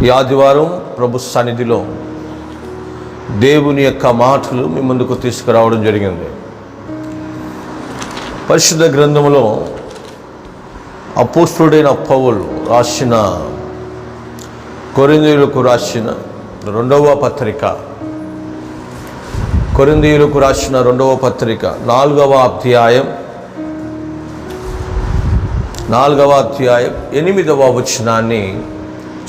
ఈ ఆదివారం ప్రభు సన్నిధిలో దేవుని యొక్క మాటలు మీ ముందుకు తీసుకురావడం జరిగింది. పరిశుద్ధ గ్రంథములో అపోస్తలుడైన పౌలు రాసిన కొరింథీయులకు రాసిన రెండవ పత్రిక 4వ అధ్యాయం 8వ వచనాన్ని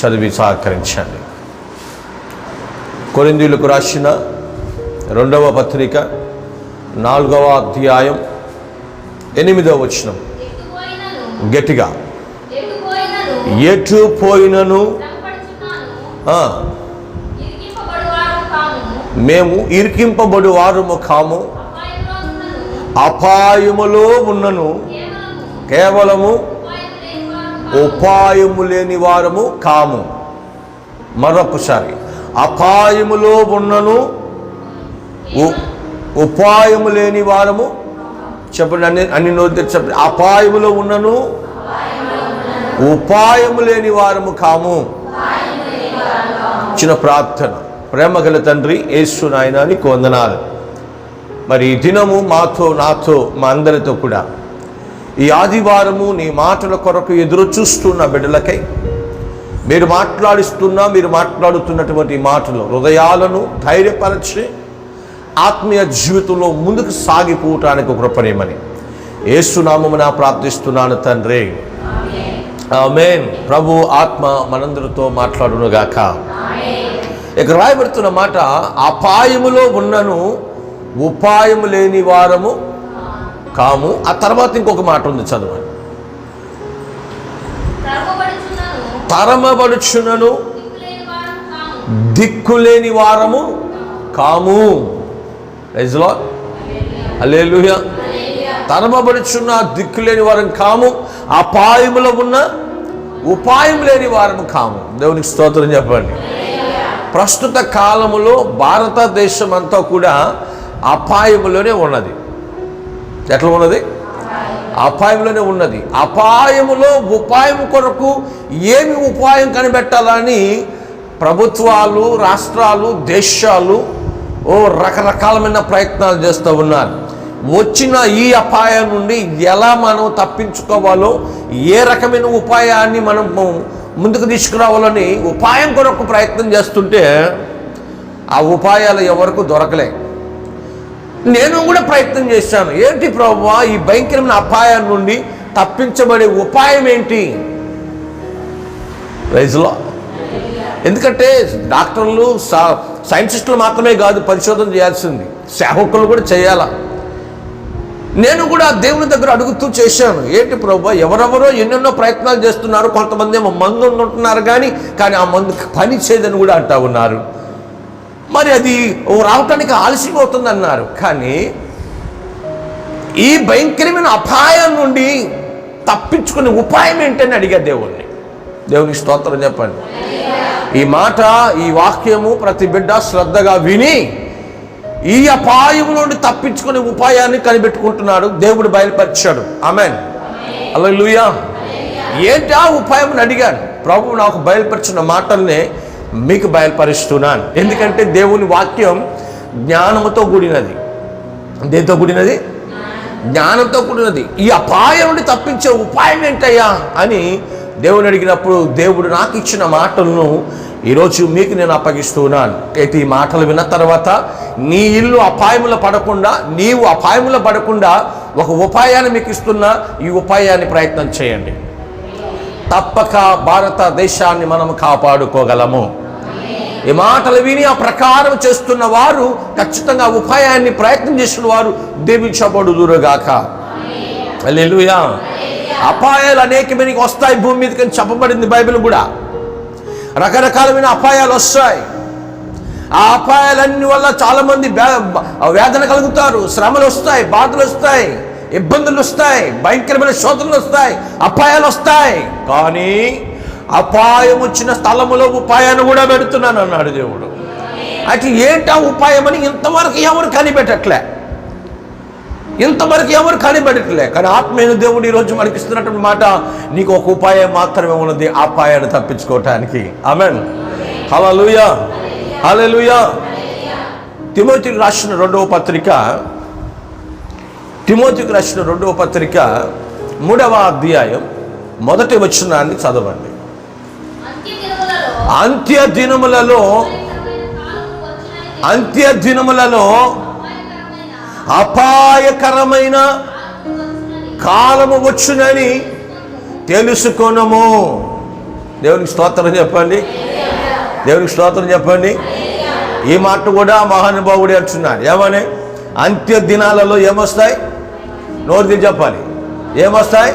చదివి సహకరించండి. కొరింథీయులకు రాసిన 2వ పత్రిక 4వ అధ్యాయం 8వ వచనం. గట్టిగా, ఎటు పోయినను మేము ఇరికింపబడు వారము కాము, అపాయములో ఉన్నను కేవలము ఉపాయము లేని వారము కాము. మరొకసారి, అపాయములో ఉన్నను ఉపాయము లేని వారము. చెప్పండి, అన్ని నోటి చెప్పండి. అపాయములో ఉన్నను ఉపాయము లేని వారము కాము. చిన్న ప్రార్థన. ప్రేమగల తండ్రి యేసు నాయనా నీకు వందనాలు. మరి ఈ దినము నాతో మా అందరితో కూడా ఈ ఆదివారము నీ మాటల కొరకు ఎదురు చూస్తున్న బిడ్డలకై మీరు మాట్లాడుతున్నటువంటి మాటలు హృదయాలను ధైర్యపరచి ఆత్మీయ జీవితంలో ముందుకు సాగిపోవటానికి కృపణీయమని యేసు నామమున ప్రార్థిస్తున్నాను తండ్రి, ఆమేన్. ప్రభు ఆత్మ మనందరితో మాట్లాడునుగాక. ఇక రాయబడుతున్న మాట, అపాయములో ఉన్నను ఉపాయము లేని వారము కాము. ఆ తర్వాత ఇంకొక మాట ఉంది, చదవండి. తరమబడుచున్నను దిక్కులేని వారము కాము. ప్రైజ్ ది లార్డ్, హల్లెలూయా. తరమబడుచున్న దిక్కులేని వారం కాము, అపాయములో ఉన్న ఉపాయం లేని వారము కాము. దేవునికి స్తోత్రం చెప్పండి. ప్రస్తుత కాలములో భారతదేశం అంతా కూడా అపాయములోనే ఉన్నది. ఎట్లా ఉన్నది? అపాయంలోనే ఉన్నది. అపాయములో ఉపాయం కొరకు ఏమి ఉపాయం కనిపెట్టాలని ప్రభుత్వాలు, రాష్ట్రాలు, దేశాలు రకరకాలమైన ప్రయత్నాలు చేస్తూ ఉన్నారు. వచ్చిన ఈ అపాయం నుండి ఎలా మనం తప్పించుకోవాలో, ఏ రకమైన ఉపాయాన్ని మనం ముందుకు తీసుకురావాలని ఉపాయం కొరకు ప్రయత్నం చేస్తుంటే ఆ ఉపాయాలు ఎవరికి దొరకలే. నేను కూడా ప్రయత్నం చేశాను. ఏంటి ప్రభువా, ఈ భయంకరమైన అపాయం నుండి తప్పించబడే ఉపాయం ఏంటి? రైజ్లో, ఎందుకంటే డాక్టర్లు, సైంటిస్టులు మాత్రమే కాదు పరిశోధన చేయాల్సింది, సేవకులు కూడా చేయాల. నేను కూడా దేవుని దగ్గర అడుగుతూ చేశాను. ఏంటి ప్రభువా, ఎవరెవరో ఎన్నెన్నో ప్రయత్నాలు చేస్తున్నారు. కొంతమంది ఏమో మందు ఉంటున్నారు కానీ ఆ మందు పని చేయదని కూడా అంటా ఉన్నారు. మరి అది రావటానికి ఆలస్యం అవుతుంది అన్నారు. కానీ ఈ భయంకరమైన అపాయం నుండి తప్పించుకునే ఉపాయం ఏంటని అడిగా దేవుణ్ణి. దేవునికి స్తోత్రం చెప్పండి. ఈ మాట, ఈ వాక్యము ప్రతి బిడ్డ శ్రద్ధగా విని ఈ అపాయం నుండి తప్పించుకునే ఉపాయాన్ని కనిపెట్టుకుంటున్నాడు. దేవుడు బయలుపరిచాడు. ఆమేన్, హల్లెలూయా. ఏంటి ఆ ఉపాయం అని అడిగాను. ప్రభువు నాకు బయలుపరిచిన మాటల్ని మీకు బయలుపరుస్తున్నాను. ఎందుకంటే దేవుని వాక్యం జ్ఞానంతో కూడినది. దేంతో కూడినది? జ్ఞానంతో కూడినది. ఈ అపాయం నుండి తప్పించే ఉపాయం ఏంటయ్యా అని దేవుని అడిగినప్పుడు దేవుడు నాకు ఇచ్చిన మాటలను ఈరోజు మీకు నేను అప్పగిస్తున్నాను. అయితే ఈ మాటలు విన్న తర్వాత నీ ఇల్లు అపాయములో పడకుండా, నీవు అపాయములో పడకుండా ఒక ఉపాయాన్ని మీకు ఇస్తున్నా. ఈ ఉపాయాన్ని ప్రయత్నం చేయండి. తప్పక భారతదేశాన్ని మనం కాపాడుకోగలము. ఈ మాటలు విని ఆ ప్రకారం చేస్తున్న వారు, ఖచ్చితంగా ఉపాయాన్ని ప్రయత్నం చేసిన వారు దీవించబడుదురుగాక. హల్లెలూయా. అపాయాలు అనేకమైన వస్తాయి భూమి మీదకి అని చెప్పబడింది బైబిల్ కూడా. రకరకాలమైన అపాయాలు వస్తాయి. ఆ అపాయాలన్నీ వల్ల చాలామంది వేదన కలుగుతారు, శ్రమలు వస్తాయి, బాధలు వస్తాయి, ఇబ్బందులు వస్తాయి, భయంకరమైన శోధనలు వస్తాయి, అపాయాలు వస్తాయి. కానీ అపాయం వచ్చిన స్థలములో ఉపాయాన్ని కూడా పెడుతున్నాను అన్నాడు దేవుడు. అయితే ఏంటా ఉపాయం అని ఇంతవరకు ఎవరు కనిపెట్టట్లే. ఇంతవరకు ఎవరు కనిపెట్టలే. కానీ ఆత్మీయ దేవుడు ఈరోజు మనకి ఇస్తున్నటువంటి మాట, నీకు ఒక ఉపాయం మాత్రమే ఉన్నది ఆ అపాయాన్ని తప్పించుకోవటానికి. ఆమేన్. హల్లెలూయా, హల్లెలూయా. తిమోతికి రాసిన రెండవ పత్రిక 3వ అధ్యాయం 1వ వచనాన్ని చదవండి. అంత్య దినములలో అపాయకరమైన కాలము వచ్చునని తెలుసుకొనుము. దేవునికి స్తోత్రం చెప్పండి, దేవునికి స్తోత్రం చెప్పండి. ఈ మాట కూడా మహానుభావుడే అంటున్నారు. ఏమని? అంత్య దినాలలో ఏమొస్తాయి? నోరు చెప్పాలి. ఏమొస్తాయి?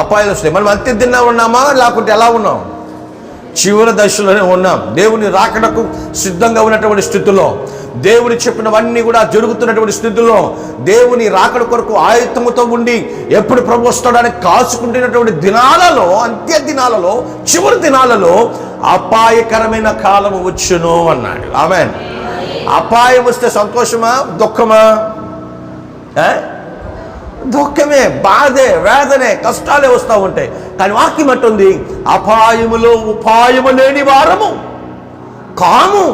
అపాయాలు వస్తాయి. మనం అంత్య దినాలు ఉన్నామా లేకుంటే ఎలా ఉన్నాం? చివరి దశలోనే ఉన్నాం. దేవుని రాకడకు సిద్ధంగా ఉన్నటువంటి స్థితిలో, దేవుని చెప్పినవన్నీ కూడా జరుగుతున్నటువంటి స్థితిలో, దేవుని రాకడ కొరకు ఆయుత్తముతో ఉండి ఎప్పుడు ప్రభు వస్తాడని కాచుకుంటున్నటువంటి దినాలలో, అంత్య దినాలలో, చివరి దినాలలో అపాయకరమైన కాలం వచ్చును అన్నాడు. ఆమేన్. అపాయం వస్తే సంతోషమా దుఃఖమా? దుఃఖమే, బాధే, వేదనే, కష్టాలే వస్తూ ఉంటాయి. కానీ వాక్యం అంటుంది, అపాయములో ఉపాయము లేని వారము కాము.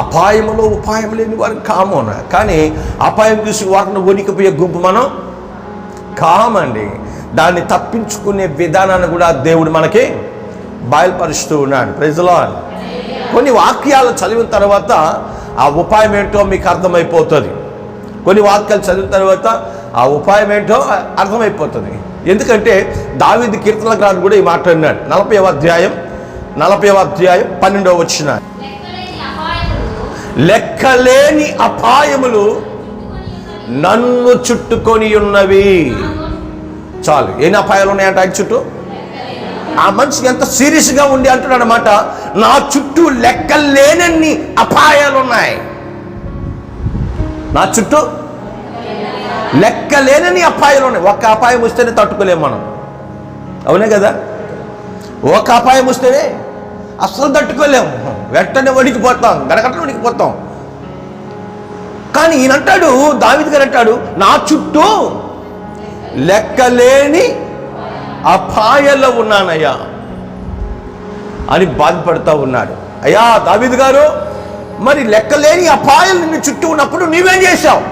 అపాయములో ఉపాయం లేని వారు కాము. కానీ అపాయం చూసి వాటిని వణికిపోయే గుంపు మనం కామండి. దాన్ని తప్పించుకునే విధానాన్ని కూడా దేవుడు మనకి బయలుపరుస్తూ ఉన్నాడు. Praise the lord. కొన్ని వాక్యాలు చదివిన తర్వాత ఆ ఉపాయం ఏంటో మీకు అర్థమైపోతుంది. కొన్ని వాక్యాలు చదివిన తర్వాత ఆ ఉపాయం ఏంటో అర్థమైపోతుంది. ఎందుకంటే దావీదు కీర్తనల గ్రంథం కూడా ఈ మాట అన్నాడు. 40వ అధ్యాయం 12వ వచనం, లెక్కలేని అపాయములు నన్ను చుట్టుకొని ఉన్నవి. చాలు. ఎన్ని అపాయాలు ఉన్నాయంట ఆయన చుట్టూ? ఆ మనిషి ఎంత సీరియస్గా ఉండి అంటున్నాడు అన్నమాట, నా చుట్టూ లెక్కలేనన్ని అపాయాలు ఉన్నాయి. నా చుట్టూ లెక్కలేనన్ని అపాయాలు ఉన్నాయి. ఒక్క అపాయం వస్తేనే తట్టుకోలేము మనం. అవునే కదా? ఒక అపాయం వస్తేనే అసలు తట్టుకోలేము. వెంటనే వణికిపోతాం, గడగట్టలు వణికిపోతాం. కానీ ఈయన అంటాడు, దావీదు గారు అంటాడు, నా చుట్టూ లెక్కలేని అపాయాల్లో ఉన్నానయ్యా అని బాధపడుతూ ఉన్నాడు. అయ్యా దావీదు గారు, మరి లెక్కలేని అపాయాలు నిన్ను చుట్టూ ఉన్నప్పుడు నువ్వేం చేశావు?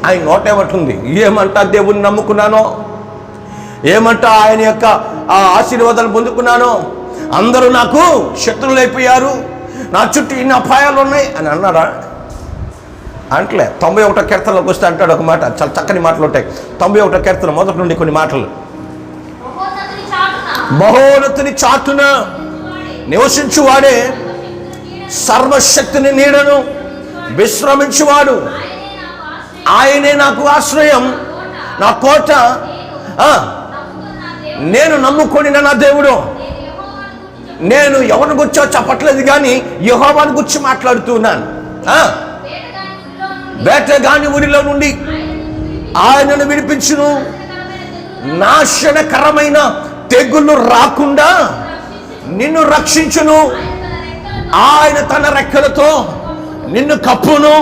ఆయన నోట ఏమంటుంది? ఏమంటా దేవుని నమ్ముకున్నానో, ఏమంటా ఆయన యొక్క ఆ ఆశీర్వాదాలు పొందుకున్నానో, అందరూ నాకు శత్రువులు అయిపోయారు, నా చుట్టూ ఇన్ని అపాయాలు ఉన్నాయి అని అన్నారా? అంటలే. 91వ కీర్తనలోకి వస్తే అంటాడు ఒక మాట, చాలా చక్కని మాటలు ఉంటాయి. 91వ కీర్తన మొదటి నుండి కొన్ని మాటలు. మహోన్నతుని చాటున నివసించువాడే సర్వశక్తిని నీడను విశ్రమించువాడు, ఆయనే నాకు ఆశ్రయం, నా కోట, నేను నమ్ముకొని నా దేవుడు. నేను ఎవరిని గుర్చో చెప్పట్లేదు, కానీ యెహోవాను గురించి మాట్లాడుతున్నాను. వేటగాని ఊరిలో నుండి ఆయనను విడిపించును, నాశనకరమైన తెగుళ్ళు రాకుండా నిన్ను రక్షించును, ఆయన తన రెక్కలతో నిన్ను కప్పును,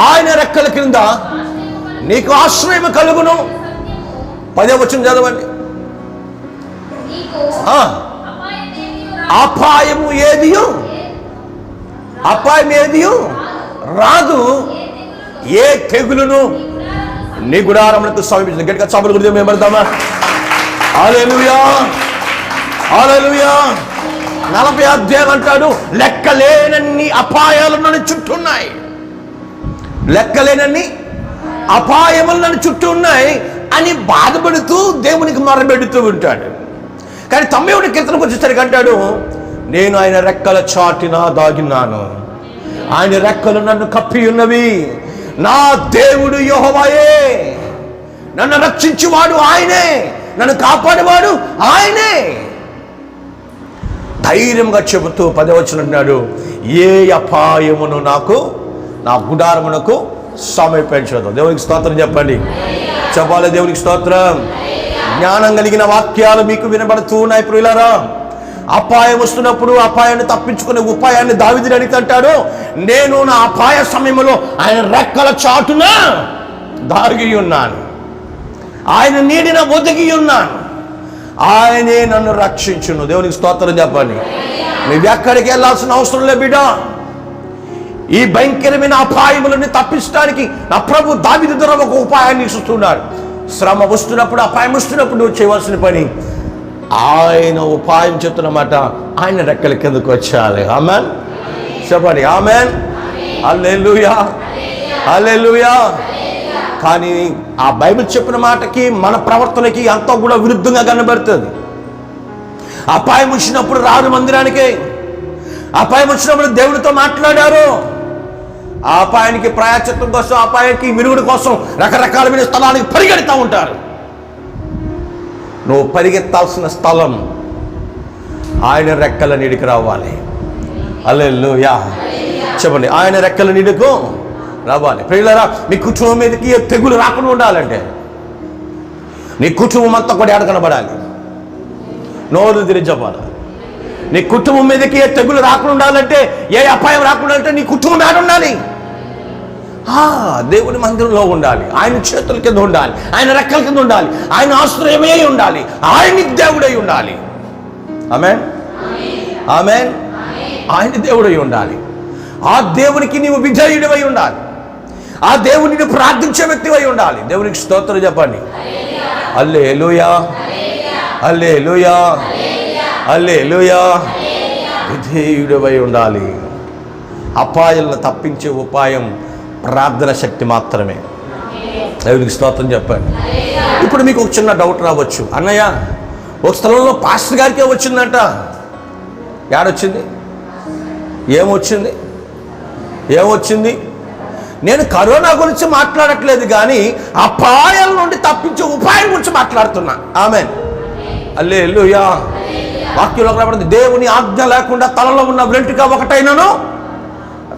ఆయన రెక్కల కింద నీకు ఆశ్రయం కలుగును. 10వ వచనం చదవండి. అపాయం ఏదియు రాదు, ఏ తెగులును నీ గుడారమునకు సమీపించదు. గట్టిగా చప్పట్లు కొడితే మేము పడతామా? హల్లెలూయా, హల్లెలూయా. 40వ అధ్యాయం అంటాడు, లెక్కలేనన్ని అపాయాలు నన్ను చుట్టూ ఉన్నాయి. లెక్కలేనన్ని అపాయములు నన్ను చుట్టూ ఉన్నాయి అని బాధపడుతూ దేవునికి మొరబెడుతూ ఉంటాడు. కానీ 91వ కీర్తనకు వచ్చేసరికి అంటాడు, నేను ఆయన రెక్కల చాటున దాగినాను, ఆయన రెక్కలు నన్ను కప్పి ఉన్నవి, నా దేవుడు యెహోవాయే, నన్ను రక్షించువాడు ఆయనే, నన్ను కాపాడేవాడు ఆయనే. ధైర్యంగా చెబుతూ 10వ వచనం అంటున్నాడు, ఏ అపాయమును నాకు నా గుడారమునకు సమీపించదు. దేవునికి స్తోత్రం చెప్పండి, చెప్పాలి. దేవునికి స్తోత్రం. జ్ఞానం కలిగిన వాక్యాలు మీకు వినబడుతూ ఉన్నాయి ప్రియులారా. అపాయం వస్తున్నప్పుడు అపాయాన్ని తప్పించుకునే ఉపాయాన్ని దావీదుని అడిగితే నేను నా అపాయ సమయంలో ఆయన రెక్కల చాటున దాగి ఉన్నాను, ఆయన నీడిన ఒదిగి ఉన్నాను, ఆయనే నన్ను రక్షించును. దేవునికి స్తోత్రం చెప్పండి. నువ్వెక్కడికి వెళ్ళాల్సిన అవసరం లేదు బిడ్డ. ఈ భయంకరమైన అపాయములని తప్పించడానికి నా ప్రభు దావీదు ద్వారా ఒక ఉపాయాన్ని ఇస్తున్నాడు. శ్రమ వస్తున్నప్పుడు, అపాయం వస్తున్నప్పుడు నువ్వు చేయవలసిన పని, ఆయన ఉపాయం చెప్తున్నమాట, ఆయన రెక్కల కిందకు వచ్చేయాలి. ఆమెన్ చెప్పండి. ఆమెన్. హల్లెలూయా, హల్లెలూయా. కానీ ఆ బైబిల్ చెప్పిన మాటకి మన ప్రవర్తనకి అంతా కూడా విరుద్ధంగా కనబడుతుంది. అపాయం వచ్చినప్పుడు రారు మందిరానికి, అపాయం వచ్చినప్పుడు దేవుడితో మాట్లాడారు. ఆ అపాయానికి ప్రాయశ్చిత్తం కోసం, అపాయానికి విరుగుడు కోసం రకరకాలమైన స్థలానికి పరిగెడుతూ ఉంటారు. నువ్వు పరిగెత్తాల్సిన స్థలం ఆయన రెక్కల నీడికి రావాలి. హల్లెలూయా చెప్పండి. ఆయన రెక్కల నీడకు రావాలి. ప్రియులారా, మీ కుటుంబం మీదకి తెగులు రాకుండా ఉండాలంటే నీ కుటుంబం అంతా కూడా ఏడ కనబడాలి, నోరు తెరిచపాలి. నీ కుటుంబం మీదకి తెగులు రాకుండా ఉండాలంటే, ఏ అపాయం రాకుండా అంటే నీ కుటుంబం ఏడ ఉండాలి? దేవుని మందిరంలో ఉండాలి, ఆయన చేతుల కింద ఉండాలి, ఆయన రెక్కల కింద ఉండాలి, ఆయన ఆశ్రయమే ఉండాలి, ఆయన దేవుడై ఉండాలి. ఆమేన్, ఆమేన్. ఆయన దేవుడై ఉండాలి. ఆ దేవునికి నీవు విజయుడివై ఉండాలి. ఆ దేవునిని ప్రార్థించే వ్యక్తివై ఉండాలి. దేవునికి స్తోత్రం చెప్పండి. హల్లెలూయా, హల్లెలూయా, హల్లెలూయా. విధేయుడివై ఉండాలి. అపాయాలను తప్పించే ఉపాయం ప్రార్థన శక్తి మాత్రమే. దేవునికి స్తోత్రం చెప్పండి. ఇప్పుడు మీకు ఒక చిన్న డౌట్ రావచ్చు, అన్నయ్య ఒక స్థలంలో పాస్టర్ గారికే వచ్చిందంట, ఏడొచ్చింది? ఏమొచ్చింది? ఏమొచ్చింది? నేను కరోనా గురించి మాట్లాడట్లేదు, కానీ అపాయాల నుండి తప్పించే ఉపాయం గురించి మాట్లాడుతున్నా. ఆమేన్, హల్లెలూయా. వాక్యంలో రాబడింది, దేవుని ఆజ్ఞ లేకుండా తలలో ఉన్న వెంట్రుక ఒకటైనను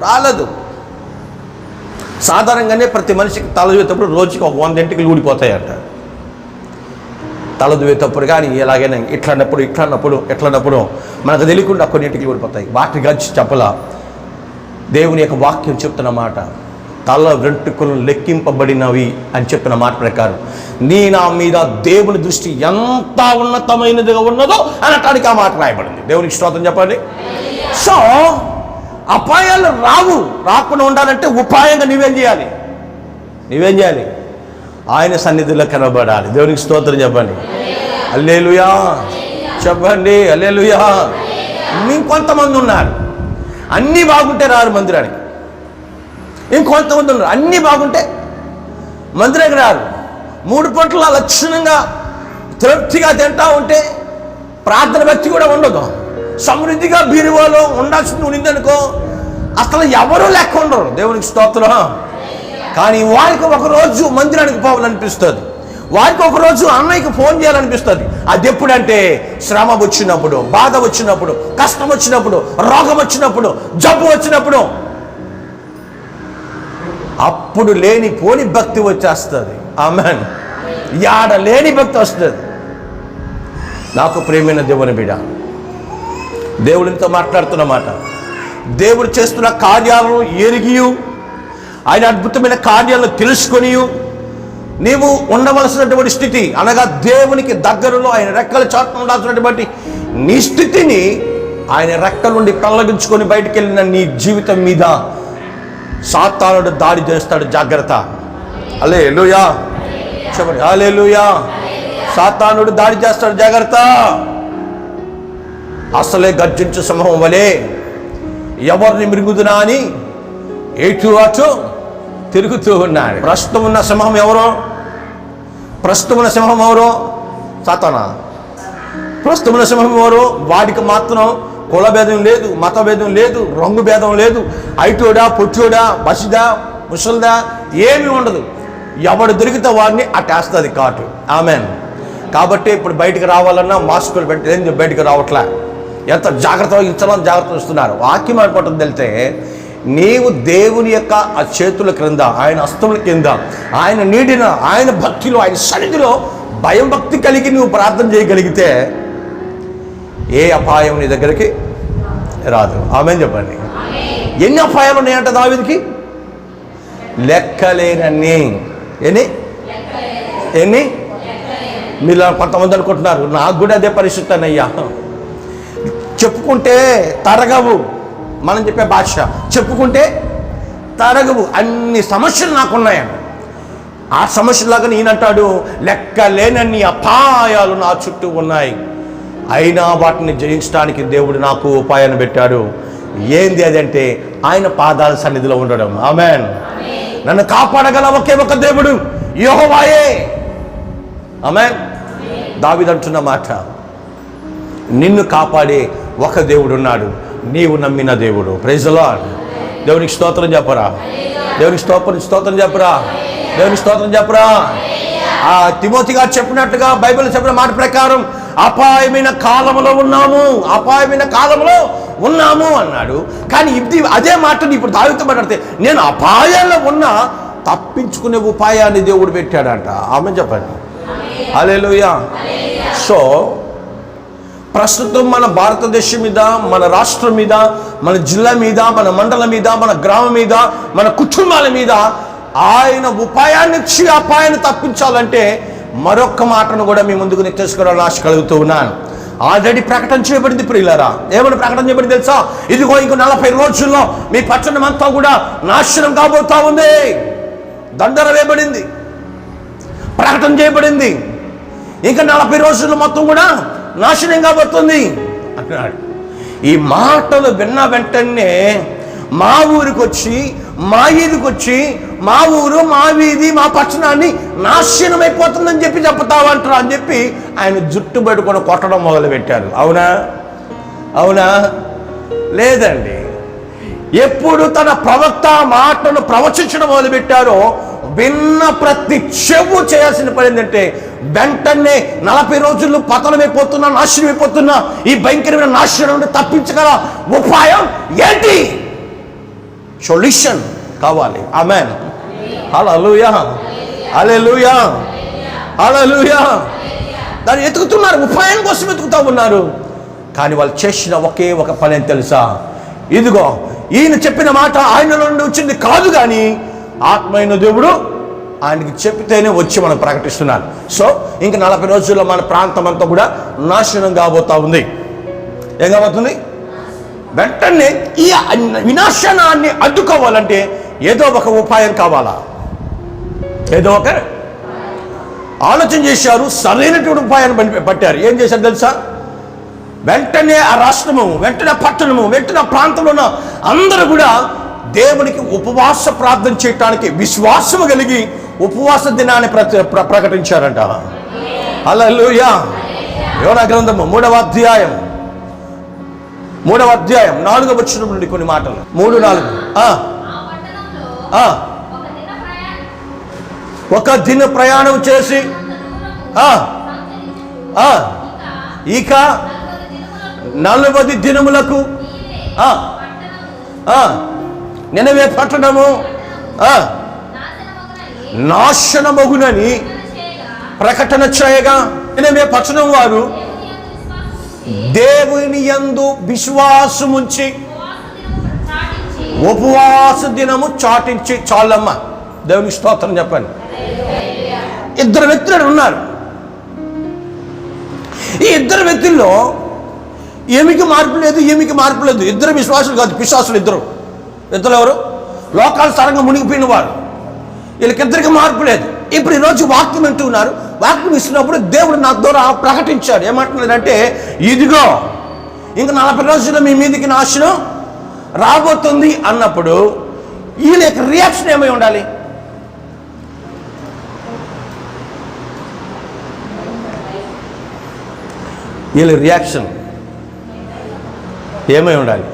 రాలేదు. సాధారణంగానే ప్రతి మనిషికి తల దువ్వేటప్పుడు రోజుకి ఒక 100 వెంట్రుకలు ఊడిపోతాయంట. తల దువ్వేటప్పుడు కానీ ఎలాగైనా ఎట్లన్నప్పుడు మనకు తెలియకుండా కొన్ని వెంట్రుకలు ఊడిపోతాయి. వాటి గురించి చెప్పలా. దేవుని యొక్క వాక్యం చెప్తున్న మాట, తల వెంట్రుకలు లెక్కింపబడినవి అని చెప్పిన మాట ప్రకారం నా మీద దేవుని దృష్టి ఎంత ఉన్నతమైనదిగా ఉన్నదో అనటానికి ఆ మాట రాయబడింది. దేవునికి స్తోత్రం చెప్పండి. సో అపాయాలు రాకుండా ఉండాలంటే ఉపాయంగా నీవేం చేయాలి? ఆయన సన్నిధిలో కనబడాలి. దేవునికి స్తోత్రం చెప్పండి. హల్లెలూయా చెప్పండి. హల్లెలూయా. ఇంకొంతమంది ఉన్నారు, అన్నీ బాగుంటే రారు మందిరానికి. ఇంకొంతమంది ఉన్నారు, అన్నీ బాగుంటే మందిరానికి రారు. 3 పూట్ల లక్షణంగా తృప్తిగా తింటా ఉంటే ప్రార్థన భక్తి కూడా ఉండదు. సమృద్ధిగా బీరువాలో ఉండాల్సింది ఉండిందనుకో, అసలు ఎవరూ లెక్క ఉండరు. దేవునికి స్తోత్రం. కానీ వారికి ఒకరోజు మందిరానికి పోవాలనిపిస్తుంది, వారికి ఒకరోజు అన్నయ్యకి ఫోన్ చేయాలనిపిస్తుంది. అది ఎప్పుడంటే శ్రమ వచ్చినప్పుడు, బాధ వచ్చినప్పుడు, కష్టం వచ్చినప్పుడు, రోగం వచ్చినప్పుడు, జబ్బు వచ్చినప్పుడు. అప్పుడు లేనిపోని భక్తి వచ్చేస్తుంది. ఆమేన్. యాడ లేని భక్తి వస్తుంది. నాకు ప్రేమైన దేవుని బిడ్డ, దేవుడితో మాట్లాడుతున్నమాట, దేవుడు చేస్తున్న కార్యాలను ఎరిగియు, ఆయన అద్భుతమైన కార్యాలను తెలుసుకొని నీవు ఉండవలసినటువంటి స్థితి, అనగా దేవునికి దగ్గరలో ఆయన రెక్కల చాటున ఉండాల్సినటువంటి నీ స్థితిని ఆయన రెక్కల నుండి పెళ్ళగించుకొని బయటికి వెళ్ళిన నీ జీవితం మీద సాతానుడు దాడి చేస్తాడు. జాగ్రత్త. హల్లెలూయా చెప్పండి. హల్లెలూయా. సాతానుడు దాడి చేస్తాడు, జాగ్రత్త. అసలే గర్జించు సింహం వలె ఎవరిని మృంగుదునా అని ఎటు అటు తిరుగుతూ ఉన్నాడు. ప్రస్తుతం ఉన్న సింహం ఎవరో? సాతానా. ప్రస్తుతం ఉన్న సింహం ఎవరో? వాడికి మాత్రం కుల భేదం లేదు, మత భేదం లేదు, రంగు భేదం లేదు, ఐటోడా, పొట్టోడా, బసిదా, ముసల్దా ఏమీ ఉండదు. ఎవడు దొరికితే వాడిని అట్టేస్తుంది కాటు. ఆమెన్. కాబట్టి ఇప్పుడు బయటకు రావాలన్నా మాస్కులు పెట్టి బయటకు రావట్లే. ఎంత జాగ్రత్తగా ఇచ్చాలని జాగ్రత్త ఇస్తున్నారు. వాక్యం అనుకుంటుంది వెళ్తే, నీవు దేవుని యొక్క ఆ చేతుల క్రింద, ఆయన హస్తముల కింద, ఆయన నీడిన, ఆయన భక్తిలో, ఆయన సన్నిధిలో భయం భక్తి కలిగి నువ్వు ప్రార్థన చేయగలిగితే ఏ అపాయం నీ దగ్గరికి రాదు. ఆమేన్ చెప్పండి. ఎన్ని అపాయాలు ఉన్నాయంట దావీదుకి? లెక్కలేనన్ని. ఎన్ని మీరు కొంతమంది అనుకుంటున్నారు, నాకు కూడా అదే పరిస్థితి అన్నయ్యా. చెప్పుకుంటే తరగవు, మనం చెప్పే భాష చెప్పుకుంటే తరగవు, అన్ని సమస్యలు నాకున్నాయండి. ఆ సమస్యలాగా నేనంటాడు, లెక్కలేనన్ని అపాయాలు నా చుట్టూ ఉన్నాయి, అయినా వాటిని జయించడానికి దేవుడు నాకు ఉపాయాన్ని పెట్టాడు. ఏంది అదంటే ఆయన పాదాల సన్నిధిలో ఉండడం. ఆమేన్. నన్ను కాపాడగల ఒకే ఒక దేవుడు యెహోవాయే. ఆమేన్. దావీదు అంటున్న మాట, నిన్ను కాపాడే ఒక దేవుడు ఉన్నాడు, నీవు నమ్మిన దేవుడు. Praise the lord. దేవునికి స్తోత్రం చెప్పరా, దేవునికి స్తోత్రం చెప్పరా, దేవునికి స్తోత్రం చెప్పరా. ఆ తిమోతి గారు చెప్పినట్టుగా బైబిల్ చెప్పిన మాట ప్రకారం అపాయమైన కాలంలో ఉన్నాము అన్నాడు. కానీ ఇది అదే మాటని ఇప్పుడు దావీదుతో మాట్లాడితే, నేను అపాయాల్లో ఉన్నా తప్పించుకునే ఉపాయాన్ని దేవుడు పెట్టాడంట. ఆమె చెప్పండి. హల్లెలూయా. సో ప్రస్తుతం మన భారతదేశం మీద, మన రాష్ట్రం మీద, మన జిల్లా మీద, మన మండలం మీద, మన గ్రామం మీద, మన కుటుంబాల మీద ఆయన ఉపాయాన్ని ఇచ్చి అపాయాన్ని తప్పించాలంటే మరొక్క మాటను కూడా మీ ముందుకు నేను తెలుసుకోవాలని ఆశ కలుగుతూ ఉన్నాను. ఆల్రెడీ ప్రకటన చేయబడింది ప్రియులారా. ఏమని ప్రకటన చేయబడింది తెలుసా? ఇదిగో ఇంకో 40 రోజుల్లో మీ పట్టణం అంతా కూడా నాశనం కాబోతా ఉంది. దండన వేయబడింది, ప్రకటన చేయబడింది. ఇంకా 40 రోజుల్లో మొత్తం కూడా నాశనం కాబోతుంది అన్నాడు. ఈ మాటలు విన్న వెంటనే మా ఊరికి వచ్చి, మా ఈదికి వచ్చి, మా ఊరు, మా వీధి, మా పట్టణాన్ని నాశనం అయిపోతుందని చెప్తావంటారా అని చెప్పి ఆయన జుట్టు పట్టుకొని కొట్టడం మొదలుపెట్టారు. అవునా? లేదండి. ఎప్పుడు తన ప్రవక్త మాటను ప్రవచించడం మొదలుపెట్టారో విన్న ప్రతి చెవు చేయాల్సిన పని ఏంటంటే, వెంటనే 40 రోజులు పతనమైపోతున్నా, నాశనం అయిపోతున్నా ఈ భయంకరమైన నాశనం నుండి తప్పించగల ఉపాయం ఏంటి? సొల్యూషన్ కావాలి. ఆమేన్. హల్లెలూయా, హల్లెలూయా, హల్లెలూయా. దాన్ని ఎతుకుతున్నారు, ఉపాయం కోసం ఎతుకుతా ఉన్నారు. కానీ వాళ్ళు చేసిన ఒకే ఒక పని ఏం తెలుసా? ఇదిగో ఈయన చెప్పిన మాట ఆయన నుండి వచ్చింది కాదు, కానీ ఆత్మైన దేవుడు ఆయనకి చెప్తేనే వచ్చి మనం ప్రకటిస్తున్నారు. సో ఇంక 40 రోజుల్లో మన ప్రాంతం అంతా కూడా నాశనం కాబోతా ఉంది. ఏం కాబోతుంది? వెంటనే ఈ వినాశనాన్ని అడ్డుకోవాలంటే ఏదో ఒక ఉపాయం కావాలా? ఏదో ఒక ఆలోచన చేశారు, సరైనటువంటి ఉపాయాన్ని పట్టారు. ఏం చేశారు తెలుసా? వెంటనే ఆ రాష్ట్రము, వెంటనే పట్టణము, వెంటనే ప్రాంతంలో ఉన్న అందరూ కూడా దేవునికి ఉపవాస ప్రార్థన చేయటానికి విశ్వాసము కలిగి ఉపవాస దినాన్ని ప్రకటించారంట. హల్లెలూయా. యోనా గ్రంథము 3వ అధ్యాయం 4వ వచనం నుండి కొన్ని మాటలు. 3-4. ఒక దిన ప్రయాణం చేసి ఇక 40 దినములకు నినవే పట్టణము నాశనమగునని ప్రకటన చేయగా, నినవే పట్టణం వారు దేవుని యందు విశ్వాసముంచి ఉపవాస దినము చాటించి, చాలమ్మ దేవుని స్తోత్రం చెప్పండి. 2 వ్యక్తులు ఉన్నారు. ఈ 2 వ్యక్తుల్లో ఏమికి మార్పు లేదు. 2 విశ్వాసులు కాదు, పిశాసులు. ఇద్దరు ఎవరు? లోకానుసారంగా మునిగిపోయిన వారు. వీళ్ళకిద్దరికి మార్పు లేదు. ఇప్పుడు ఈరోజు వాక్యం వింటూ ఉన్నారు. వాక్యం ఇస్తున్నప్పుడు దేవుడు నా ద్వారా ప్రకటించాడు. ఏమంటున్నాడంటే, ఇదిగో ఇంక 40 రోజుల్లో మీ మీదకి నాశనం రాబోతుంది అన్నప్పుడు వీళ్ళ యొక్క రియాక్షన్ ఏమై ఉండాలి? వీళ్ళ రియాక్షన్ ఏమై ఉండాలి?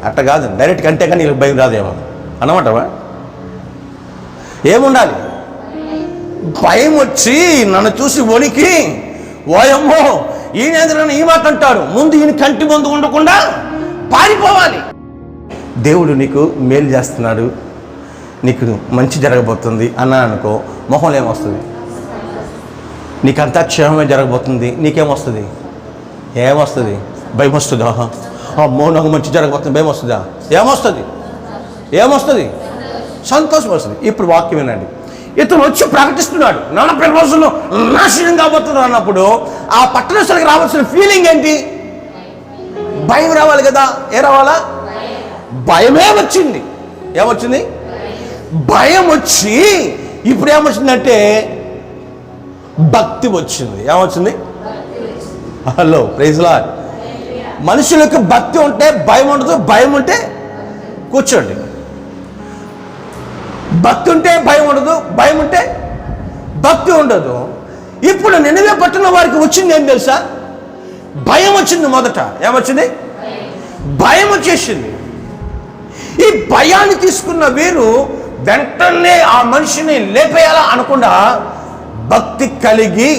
అట్ట కాదు, డైరెక్ట్ కంటే కానీ వీళ్ళకి భయం రాదేమో అన్నమాటవా? ఏముండాలి? భయం వచ్చి నన్ను చూసి వణికి, ఓయమ్మో ఈయన ఈ మాట అంటాడు, ముందు ఈయన కంటి ముందు ఉండకుండా పారిపోవాలి. దేవుడు నీకు మేలు చేస్తున్నాడు, నీకు మంచి జరగబోతుంది అన్నా అనుకో, మొహంలో ఏమొస్తుంది? నీకంతా క్షేమమే జరగబోతుంది. నీకేమొస్తుంది? ఏమొస్తుంది? భయం వస్తుందా? అమ్మో నాకు మంచి జరగబోతుంది భయం వస్తుందా? ఏమొస్తుంది? సంతోషం వస్తుంది. ఇప్పుడు వాక్యం వినండి. ఇతను వచ్చి ప్రకటిస్తున్నాడు 40 రోజుల్లో నాశనం కాబోతున్నారు అన్నప్పుడు ఆ పట్టణస్థులకు రావాల్సిన ఫీలింగ్ ఏంటి? భయం రావాలి కదా. ఏ రావాలా? భయమే వచ్చింది. ఏమొచ్చింది? భయం వచ్చి ఇప్పుడు ఏమొచ్చిందంటే భక్తి వచ్చింది. ఏమొచ్చింది? Hello, praise lord. మనుషులకు భక్తి ఉంటే భయం ఉండదు, భయం ఉంటే కూర్చోండి. భక్తి ఉంటే భయం ఉండదు, భయం ఉంటే భక్తి ఉండదు. ఇప్పుడు నిన్నవే పట్టిన వారికి వచ్చింది ఏం తెలుసా? భయం వచ్చింది. మొదట ఏమొచ్చింది? భయం వచ్చేసింది. ఈ భయాన్ని తీసుకున్న వీరు వెంటనే ఆ మనిషిని లేపేయాలా అనకుండా భక్తి కలిగి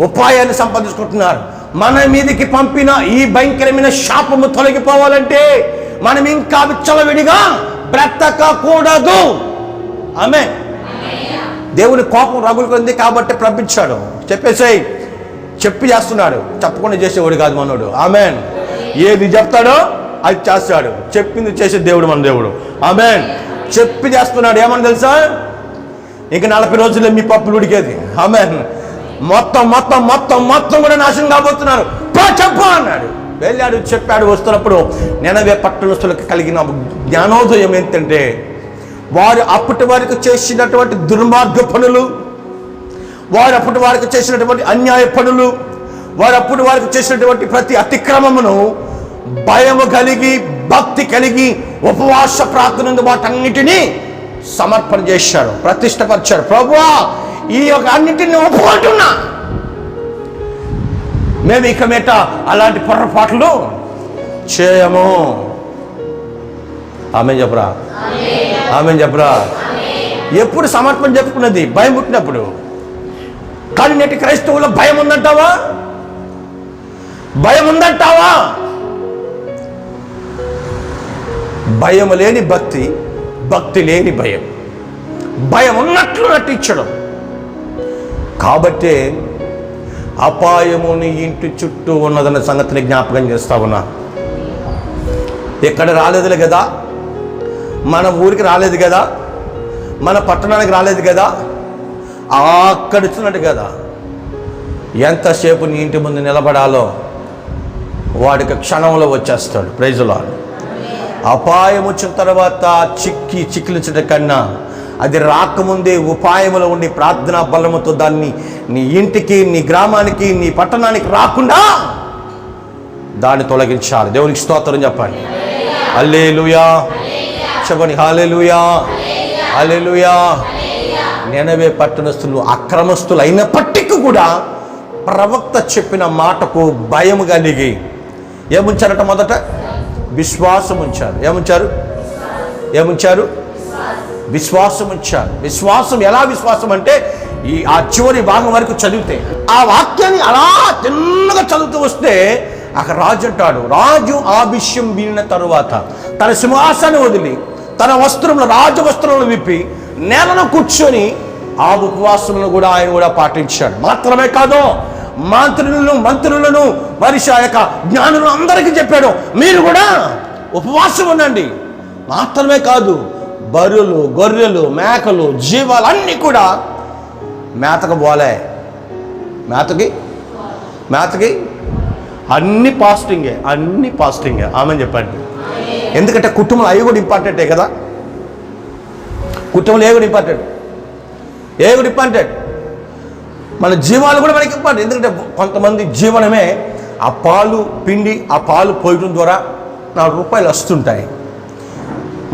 ఉపాయాన్ని సంపాదించుకుంటున్నారు. మన మీదకి పంపిన ఈ భయంకరమైన శాపము తొలగిపోవాలంటే మనం ఇంకా విచ్చలవిడిగా బ్రతకకూడదు. ఆమేన్. దేవుని కోపం రగులుకుంది కాబట్టి పంపించాడు. చెప్పేసేయ్, చెప్పి చేస్తున్నాడు, చెప్పకుండా చేసేవాడు కాదు మనోడు. ఆమేన్. ఏది చెప్తాడో అది చేస్తాడు. చెప్పింది చేసే దేవుడు మన దేవుడు. ఆమేన్. చెప్పి చేస్తున్నాడు. ఏమని తెలుసా? ఇంక 40 రోజుల్లో మీ పప్పులు ఉడికేది. ఆమేన్. మొత్తం కూడా నాశనం కాబోతున్నారు. చెప్పు అన్నాడు. వెళ్ళాడు, చెప్పాడు. వస్తున్నప్పుడు నినవే పట్టణస్థులకు కలిగిన జ్ఞానోదయం ఏంటంటే వారు అప్పటి వారికి చేసినటువంటి దుర్మార్గ పనులు, వారు అప్పటి వారికి చేసినటువంటి అన్యాయ పనులు, వారు అప్పటి వారికి చేసినటువంటి ప్రతి అతిక్రమమును భయము కలిగి భక్తి కలిగి ఉపవాస ప్రార్థన వాటన్నిటినీ సమర్పణ చేశాడు, ప్రతిష్టపరిచాడు. ప్రభువా, ఈ యొక్క అన్నిటిని ఒప్పుకుంటున్నా, మేము ఇక మీట అలాంటి పొరపాట్లు చేయము. ఆమేన్ చెప్పరా? ఆమేన్ చెప్పరా? ఎప్పుడు సమర్పణ చెప్పుకున్నది? భయం పుట్టినప్పుడు. కానీ నేటి క్రైస్తవుల్లో భయం ఉందంటావా? భయం లేని భక్తి, భక్తి లేని భయం. భయం ఉన్నట్లు నటించడం. కాబట్టే అపాయముని ఇంటి చుట్టూ ఉన్నదన్న సంగతిని జ్ఞాపకం చేస్తా ఉన్నా. ఎక్కడ రాలేదులే కదా, మన ఊరికి రాలేదు కదా, మన పట్టణానికి రాలేదు కదా, అక్కడ ఇచ్చినట్టు కదా. ఎంతసేపు నీ ఇంటి ముందు నిలబడాలో వాడికి క్షణంలో వచ్చేస్తాడు. Praise lord. అపాయం వచ్చిన తర్వాత చిక్కిలించడం కన్నా అది రాకముందే ఉపాయములో ఉండి ప్రార్థనా బలముతో దాన్ని నీ ఇంటికి, నీ గ్రామానికి, నీ పట్టణానికి రాకుండా దాన్ని తొలగించాలి. దేవునికి స్తోత్రం చెప్పండి. హల్లెలూయా చెప్పండి. హల్లెలూయా, హల్లెలూయా. నినవే పట్టణస్థులు అక్రమస్తులు అయినప్పటికీ కూడా ప్రవక్త చెప్పిన మాటకు భయం కలిగి ఏముంచారట? మొదట విశ్వాసం ఉంచారు. ఏముంచారు? విశ్వాసం ఉంచారు. విశ్వాసం ఎలా విశ్వాసం అంటే ఆ చివరి భాగం వరకు చదివితే, ఆ వాక్యాన్ని అలా తిన్నగా చదువుతూ వస్తే అక్కడ రాజు అంటాడు, రాజు ఆ విషయం వినిన తరువాత తన సింహాసాన్ని వదిలి తన వస్త్రములు, రాజు వస్త్రములు విప్పి నేలను కూర్చొని ఆ ఉపవాసములను కూడా ఆయన కూడా పాటించాడు. మాత్రమే కాదు, మంత్రులను వారి యొక్క జ్ఞానులు అందరికీ చెప్పాడు, మీరు కూడా ఉపవాసం ఉండండి. మాత్రమే కాదు, బర్రెలు, గొర్రెలు, మేకలు, జీవాలు అన్నీ కూడా మేతకు పోలే. మేతకి అన్ని పాస్టింగే. ఆమె చెప్పండి. ఎందుకంటే కుటుంబంలో అవి కూడా ఇంపార్టెంటే కదా. కుటుంబంలో ఏ కూడా ఇంపార్టెంట్. మన జీవాలు కూడా మనకి ఇంపార్టెంట్. ఎందుకంటే కొంతమంది జీవనమే ఆ పాలు పిండి, ఆ పాలు పోయడం ద్వారా 4 రూపాయలు వస్తుంటాయి.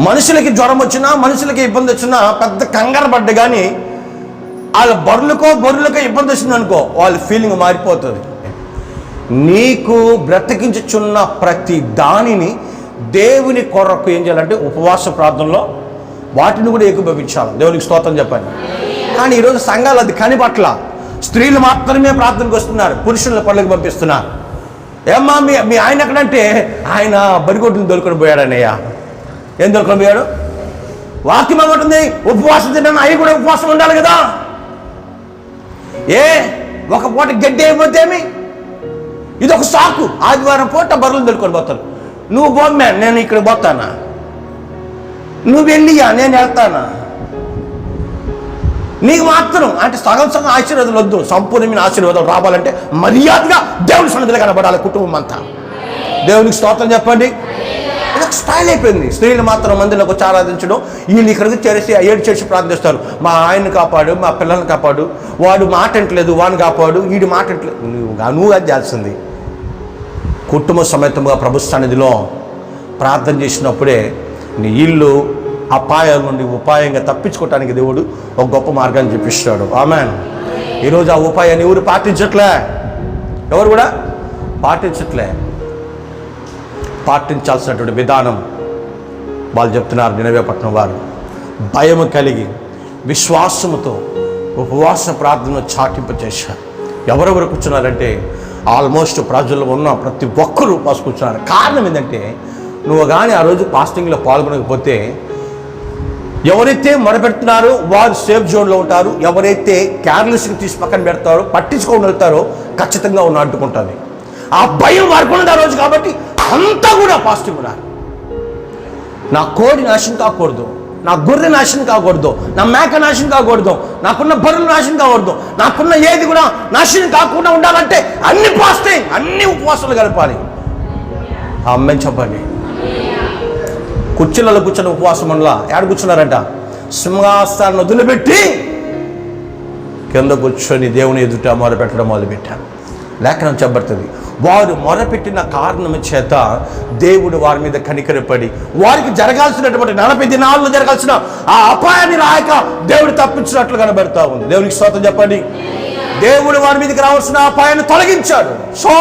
మనుషులకి జ్వరం వచ్చినా, మనుషులకి ఇబ్బంది వచ్చినా పెద్ద కంగారు పడ్డ కానీ వాళ్ళ బొర్రెలకో ఇబ్బంది వచ్చిందనుకో, వాళ్ళ ఫీలింగ్ మారిపోతుంది. నీకు బ్రతికించుచున్న ప్రతి దానిని దేవుని కొరకు ఏం చేయాలంటే ఉపవాస ప్రార్థనలో వాటిని కూడా ఏకీభవించాలి. దేవునికి స్తోత్రం చెప్పండి. కానీ ఈరోజు సంఘాలు అది కనిపట్ల. స్త్రీలు మాత్రమే ప్రార్థనకు వస్తున్నారు, పురుషులను పనులకు పంపిస్తున్నారు. ఏమ్మా మీ ఆయన ఎక్కడంటే ఆయన బరిగొడ్డుని దొరుకుని పోయాడనయ్యా. ఏం దొరుకుని పోయాడు? వాక్యం ఏమంటుంది? ఉపవాసం తిన్నాను, అవి కూడా ఉపవాసం ఉండాలి కదా. ఒక పూట గడ్డి అయిపోతేమి, ఇది ఒక సాకు. ఆదివారం పూట బర్రెలు దొరుకుని పోతారు. నువ్వు బొమ్మ, నేను ఇక్కడ పోతానా? నువ్వు వెళ్ళియా, నేను వెళ్తానా? నీకు మాత్రం అంటే సగం సగం ఆశీర్వాదాలు వద్దు, సంపూర్ణమైన ఆశీర్వాదాలు రావాలంటే మర్యాదగా దేవుని సన్నిధిలో కనబడాలి కుటుంబం అంతా. దేవునికి స్తోత్రం చెప్పండి. ఇది ఒక స్టైల్ అయిపోయింది. స్త్రీలు మాత్రం మందిలోకి వచ్చి ఆరాధించడం, వీళ్ళు ఇక్కడికి చేసి ఏడు చేసి ప్రార్థిస్తారు. మా ఆయన్ని కాపాడు, మా పిల్లల్ని కాపాడు, వాడు మాట అంటలేదు, వాడిని కాపాడు, వీడి మాట అంటలేదు. నువ్వు అది చేయాల్సింది. కుటుంబ సమేతంగా ప్రభు సన్నిధిలో ప్రార్థన చేసినప్పుడే నీ ఇల్లు అపాయాల నుండి ఉపాయంగా తప్పించుకోవటానికి దేవుడు ఒక గొప్ప మార్గాన్ని చూపిస్తాడు. ఆమేన్. ఈరోజు ఆ ఉపాయాన్ని ఎవరు పాటించట్లే, ఎవరు కూడా పాటించట్లే. పాటించాల్సినటువంటి విధానం వాళ్ళు చెప్తున్నారు. నినవే పట్టణం వారు భయం కలిగి విశ్వాసముతో ఉపవాస ప్రార్థన చాటింపు చేశారు. ఎవరెవరు కూర్చున్నారంటే ఆల్మోస్ట్ ప్రజల్లో ఉన్న ప్రతి ఒక్కరూ ఉపవాసం కూర్చున్నారు. కారణం ఏంటంటే నువ్వు కానీ ఆ రోజు ఫాస్టింగ్లో పాల్గొనకపోతే ఎవరైతే మొరపెడుతున్నారో వారు సేఫ్ జోన్లో ఉంటారు. ఎవరైతే కేర్లెస్గా తీసి పక్కన పెడతారో, పట్టించుకోవడం వెళ్తారో ఖచ్చితంగా ఉన్న అడ్డుకుంటుంది. ఆ భయం వారికి ఉన్నది ఆ రోజు. కాబట్టి అంతా కూడా ఫాస్టింగ్ ఉన్నారు. నా కోడి నాశనం కాకూడదు, నా గొర్రె నాశనం కాకూడదు, నా మేక నాశనం కాకూడదు, నాకున్న బర్రెలు నాశనం కాకూడదు, నాకున్న ఏది కూడా నాశనం కాకుండా ఉండాలంటే అన్ని ఫాస్టింగ్, అన్ని ఉపవాసాలు కలపాలి. ఆ అమ్మాయిని చెప్పండి. కుర్చీలలో కూర్చొని ఉపవాసం వల్ల ఏడ కూర్చున్నారంట? సింహాసనాన్ని వదిలిపెట్టి కింద కూర్చొని దేవుని ఎదుట మొరపెట్టడం మొదలుపెట్టారు. లేఖనం చెప్పబడుతుంది, వారు మొరపెట్టిన కారణం చేత దేవుడు వారి మీద కనికరపడి వారికి జరగాల్సినటువంటి 40 దినాల్లో జరగాల్సిన ఆ అపాయాన్ని రాయక దేవుడు తప్పించినట్లు కనబడతా ఉంది. దేవునికి స్తోత్రం చెప్పండి. దేవుడు వారి మీదకి రావాల్సిన అపాయాన్ని తొలగించాడు. సో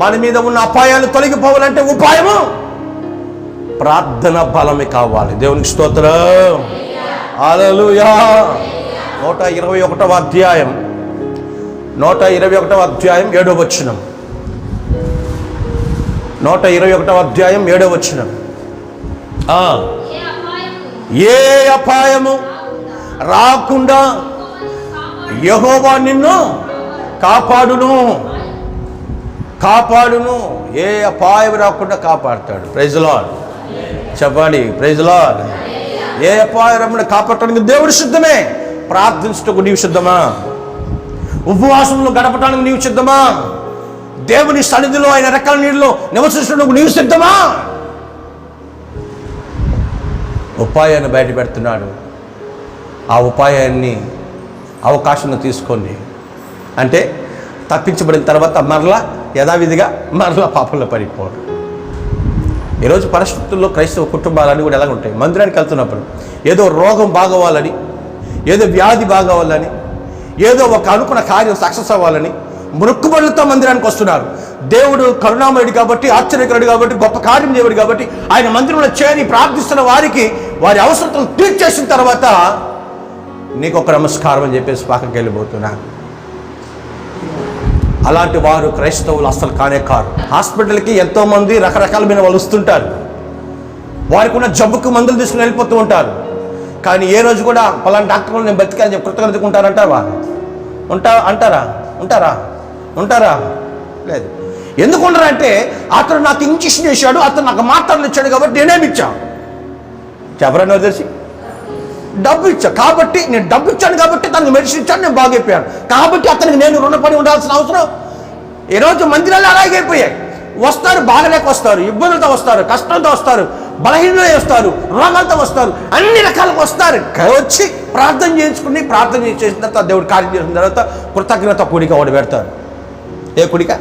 మన మీద ఉన్న అపాయాన్ని తొలగిపోవాలంటే ఉపాయము ప్రార్థన బలమే కావాలి. దేవునికి స్తోత్రం. హల్లెలూయా. 121వ అధ్యాయం 121వ అధ్యాయం 7వ వచనం. 121వ అధ్యాయం 7వ వచనం. ఏ అపాయము రాకుండా యెహోవా నిన్ను కాపాడును. కాపాడును. ఏ అపాయం రాకుండా కాపాడుతాడు. ప్రైజ్ లార్డ్ చెప్పండి. Praise lord. ఏ అపాయం కాపాడటానికి దేవుడు సిద్ధమే. ప్రార్థించటకు నీవు సిద్ధమా? ఉపవాసంలో గడపటానికి నీవు సిద్ధమా? దేవుని సన్నిధిలో ఆయన రెక్కల నీళ్ళలో నివసించడానికి నీవు సిద్ధమా? ఉపాయాన్ని బయట పెడుతున్నాడు. ఆ ఉపాయాన్ని అవకాశంగా తీసుకోండి. అంటే తప్పించబడిన తర్వాత మరలా యథావిధిగా మరలా పాపంలో పడిపోవడం. ఈరోజు పరిస్థితుల్లో క్రైస్తవ కుటుంబాలన్నీ కూడా ఎలా ఉంటాయి? మందిరానికి వెళ్తున్నప్పుడు ఏదో రోగం బాగోవాలని, ఏదో వ్యాధి బాగోవాలని, ఏదో ఒక అనుకున్న కార్యం సక్సెస్ అవ్వాలని మృక్కుబడులతో మందిరానికి వస్తున్నారు. దేవుడు కరుణామయుడు కాబట్టి, ఆశ్చర్యకరుడు కాబట్టి, గొప్ప కార్యం దేవుడు కాబట్టి ఆయన మందిరంలో చేరి ప్రార్థిస్తున్న వారికి వారి అవసరతలు తీర్చేసిన తర్వాత నీకు ఒక నమస్కారం అని చెప్పేసి పక్కకి వెళ్ళిపోతున్నా. అలాంటి వారు క్రైస్తవులు అస్సలు కానే కారు. హాస్పిటల్కి ఎంతోమంది రకరకాలమైన వాళ్ళు వస్తుంటారు. వారికి ఉన్న జబ్బుకు మందులు తీసుకుని వెళ్ళిపోతూ ఉంటారు. కానీ ఏ రోజు కూడా పలానా డాక్టర్ నేను బతికాలని చెప్పి కృతజ్ఞత ఉంటారంటారా? ఉంటారా? లేదు. ఎందుకు ఉండరు అంటే అతను నాకు ఇంజక్షన్ చేశాడు, అతను నాకు మాత్రలు ఇచ్చాడు కాబట్టి నేనేమి ఇచ్చాను ఎవరన్నా తెలిసి డబ్బు ఇచ్చా కాబట్టి, నేను డబ్బు ఇచ్చాను కాబట్టి తనకు మెడిసిన్ ఇచ్చాను, నేను బాగైపోయాను కాబట్టి అతనికి నేను రుణపడి ఉండాల్సిన అవసరం. ఈరోజు మందిరాలు అలాగే అయిపోయాయి. వస్తారు, బాగలేక వస్తారు, ఇబ్బందులతో వస్తారు, కష్టంతో వస్తారు, బలహీనతో వస్తారు, రోగాలతో వస్తారు, అన్ని రకాలకు వస్తారు. వచ్చి ప్రార్థన చేయించుకుని ప్రార్థన చేసిన తర్వాత దేవుడు కార్యం చేసిన తర్వాత కృతజ్ఞత కూడిక ఒకటి పెడతారు. ఏ కూడిక?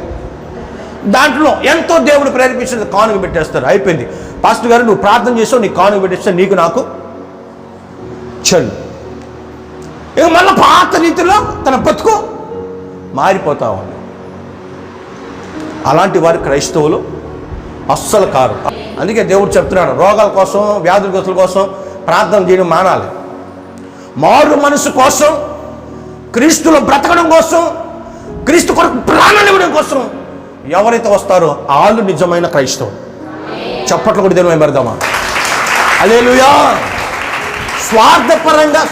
దాంట్లో ఎంతో దేవుడు ప్రేరేపించిన కానుక పెట్టేస్తారు. అయిపోయింది. పాస్టర్ గారు నువ్వు ప్రార్థన చేసావు, నీకు కానుక పెట్టేస్తే నీకు నాకు చెల్లు. ఇక మళ్ళీ పాత రీతిలో తన బతుకు మారిపోతా ఉంది. అలాంటి వారి క్రైస్తవులు అస్సలు కారు. అందుకే దేవుడు చెప్తున్నాడు, రోగాల కోసం, వ్యాధుల కోసం ప్రార్థన చేయడం మానాలి. మారు మనసు కోసం, క్రీస్తులో బ్రతకడం కోసం, క్రీస్తు కొరకు ప్రాణాలు ఇవ్వడం కోసం ఎవరైతే వస్తారో వాళ్ళు నిజమైన క్రైస్తవులు. చప్పట్లు కూడా దేవుని పెడదామా? హల్లెలూయా. స్వార్థపరంగా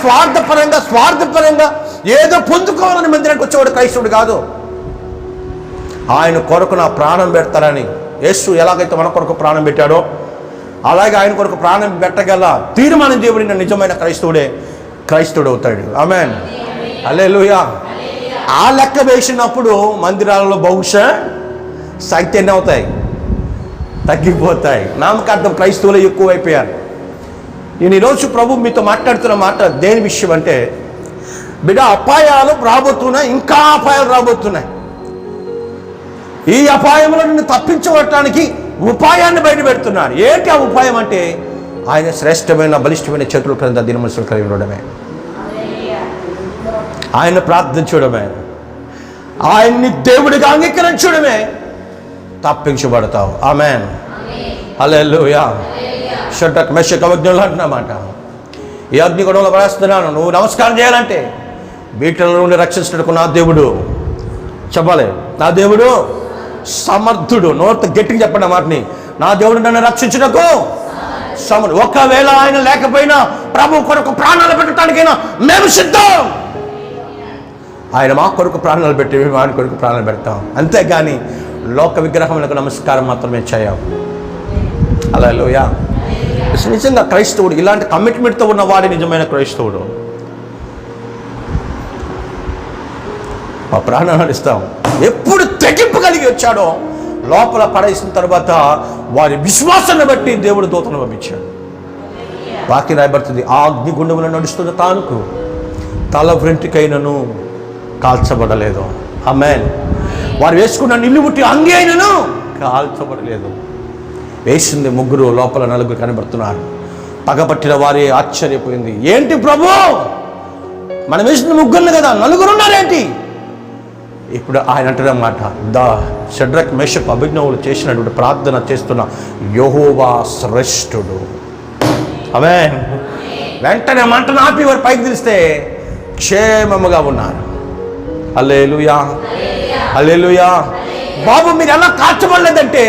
ఏదో పొందుకోవాలని మందిరానికి వచ్చేవాడు క్రైస్తవుడు కాదు. ఆయన కొరకు నా ప్రాణం పెడతారని యేసు ఎలాగైతే మన కొరకు ప్రాణం పెట్టాడో అలాగే ఆయన కొరకు ప్రాణం పెట్టగల తీర్మానం చేయబడిన నిజమైన క్రైస్తవుడు అవుతాడు. ఆమేన్, హల్లెలూయా. ఆ లెక్క వేసినప్పుడు మందిరాలలో బహుశా సంఖ్య ఎన్ని అవుతాయి? తగ్గిపోతాయి. నామకార్థం క్రైస్తవులు ఎక్కువైపోయారు. నేను ఈరోజు ప్రభు మీతో మాట్లాడుతున్న మాట దేని విషయం అంటే, బిడ్డ అపాయాలు రాబోతున్నాయి, ఇంకా అపాయాలు రాబోతున్నాయి. ఈ అపాయంలో నిన్ను తప్పించబడటానికి ఉపాయాన్ని బయట పెడుతున్నారు. ఏంటి ఆ ఉపాయం అంటే, ఆయన శ్రేష్టమైన బలిష్టమైన చేతుల క్రింద దినమనుషులు కలిగి ఉండడమే, ఆయన ప్రార్థించడమే, ఆయన్ని దేవుడిగా అంగీకరించడమే తప్పించబడతావు. ఆమేన్, హల్లెలూయా. షడ్రక్ మెషక్ అబేద్నెగోలు అంటున్నమాట, ఈ అగ్నిగుండంలో పడేస్తున్నాను, నువ్వు నమస్కారం చేయాలంటే వీటిలో నుండి రక్షించడానికి నా దేవుడు, చెప్పాలి, నా దేవుడు సమర్థుడు. నోట్ గట్టిగా చెప్పండి ఆ మాటని, నా దేవుడు నన్ను రక్షించుటకు సమర్థుడు. ఒకవేళ ఆయన లేకపోయినా ప్రభు కొరకు ప్రాణాలు పెట్టడానికైనా మేము సిద్ధం. ఆయన మా కొరకు ప్రాణాలు పెట్టి మేము ఆయన కొరకు ప్రాణాలు పెడతాం. అంతేగాని లోక విగ్రహములకు నమస్కారం మాత్రమే చేయం. హల్లెలూయా. నిజంగా క్రైస్తవుడు, ఇలాంటి కమిట్మెంట్తో ఉన్న వాడి నిజమైన క్రైస్తవుడు. ఆ ప్రాణాలు ఇస్తాం. ఎప్పుడు తెగింపు కలిగి వచ్చాడో లోపల పడేసిన తర్వాత వారి విశ్వాసాన్ని బట్టి దేవుడు దూతను పంపించాడు. వాక్యం రాయబడుతుంది, ఆ అగ్నిగుండములో నడుస్తున్న తానుకు తల వెంట్రుకైనను కాల్చబడలేదు. ఆమేన్. వారు వేసుకున్న నిలువుటి అంగి అయినను కాల్చబడలేదు. వేసింది ముగ్గురు, లోపల నలుగురు కనబడుతున్నారు. పగపట్టిన వారి ఆశ్చర్యపోయింది, ఏంటి ప్రభు మనం వేసిన ముగ్గురుని కదా, నలుగురు ఉన్నారేంటి? ఇప్పుడు ఆయన అంటున్నమాట, షడ్రక్ మెషక్ అబేద్నెగోలు చేసినటువంటి ప్రార్థన చేస్తున్న యెహోవా శ్రేష్ఠుడు. ఆమేన్. వెంటనే మంటను ఆపి వారు పైకి తీస్తే క్షేమముగా ఉన్నారు. హల్లెలూయా, హల్లెలూయా. బాబు మీరు ఎలా కాల్చబడలేదంటే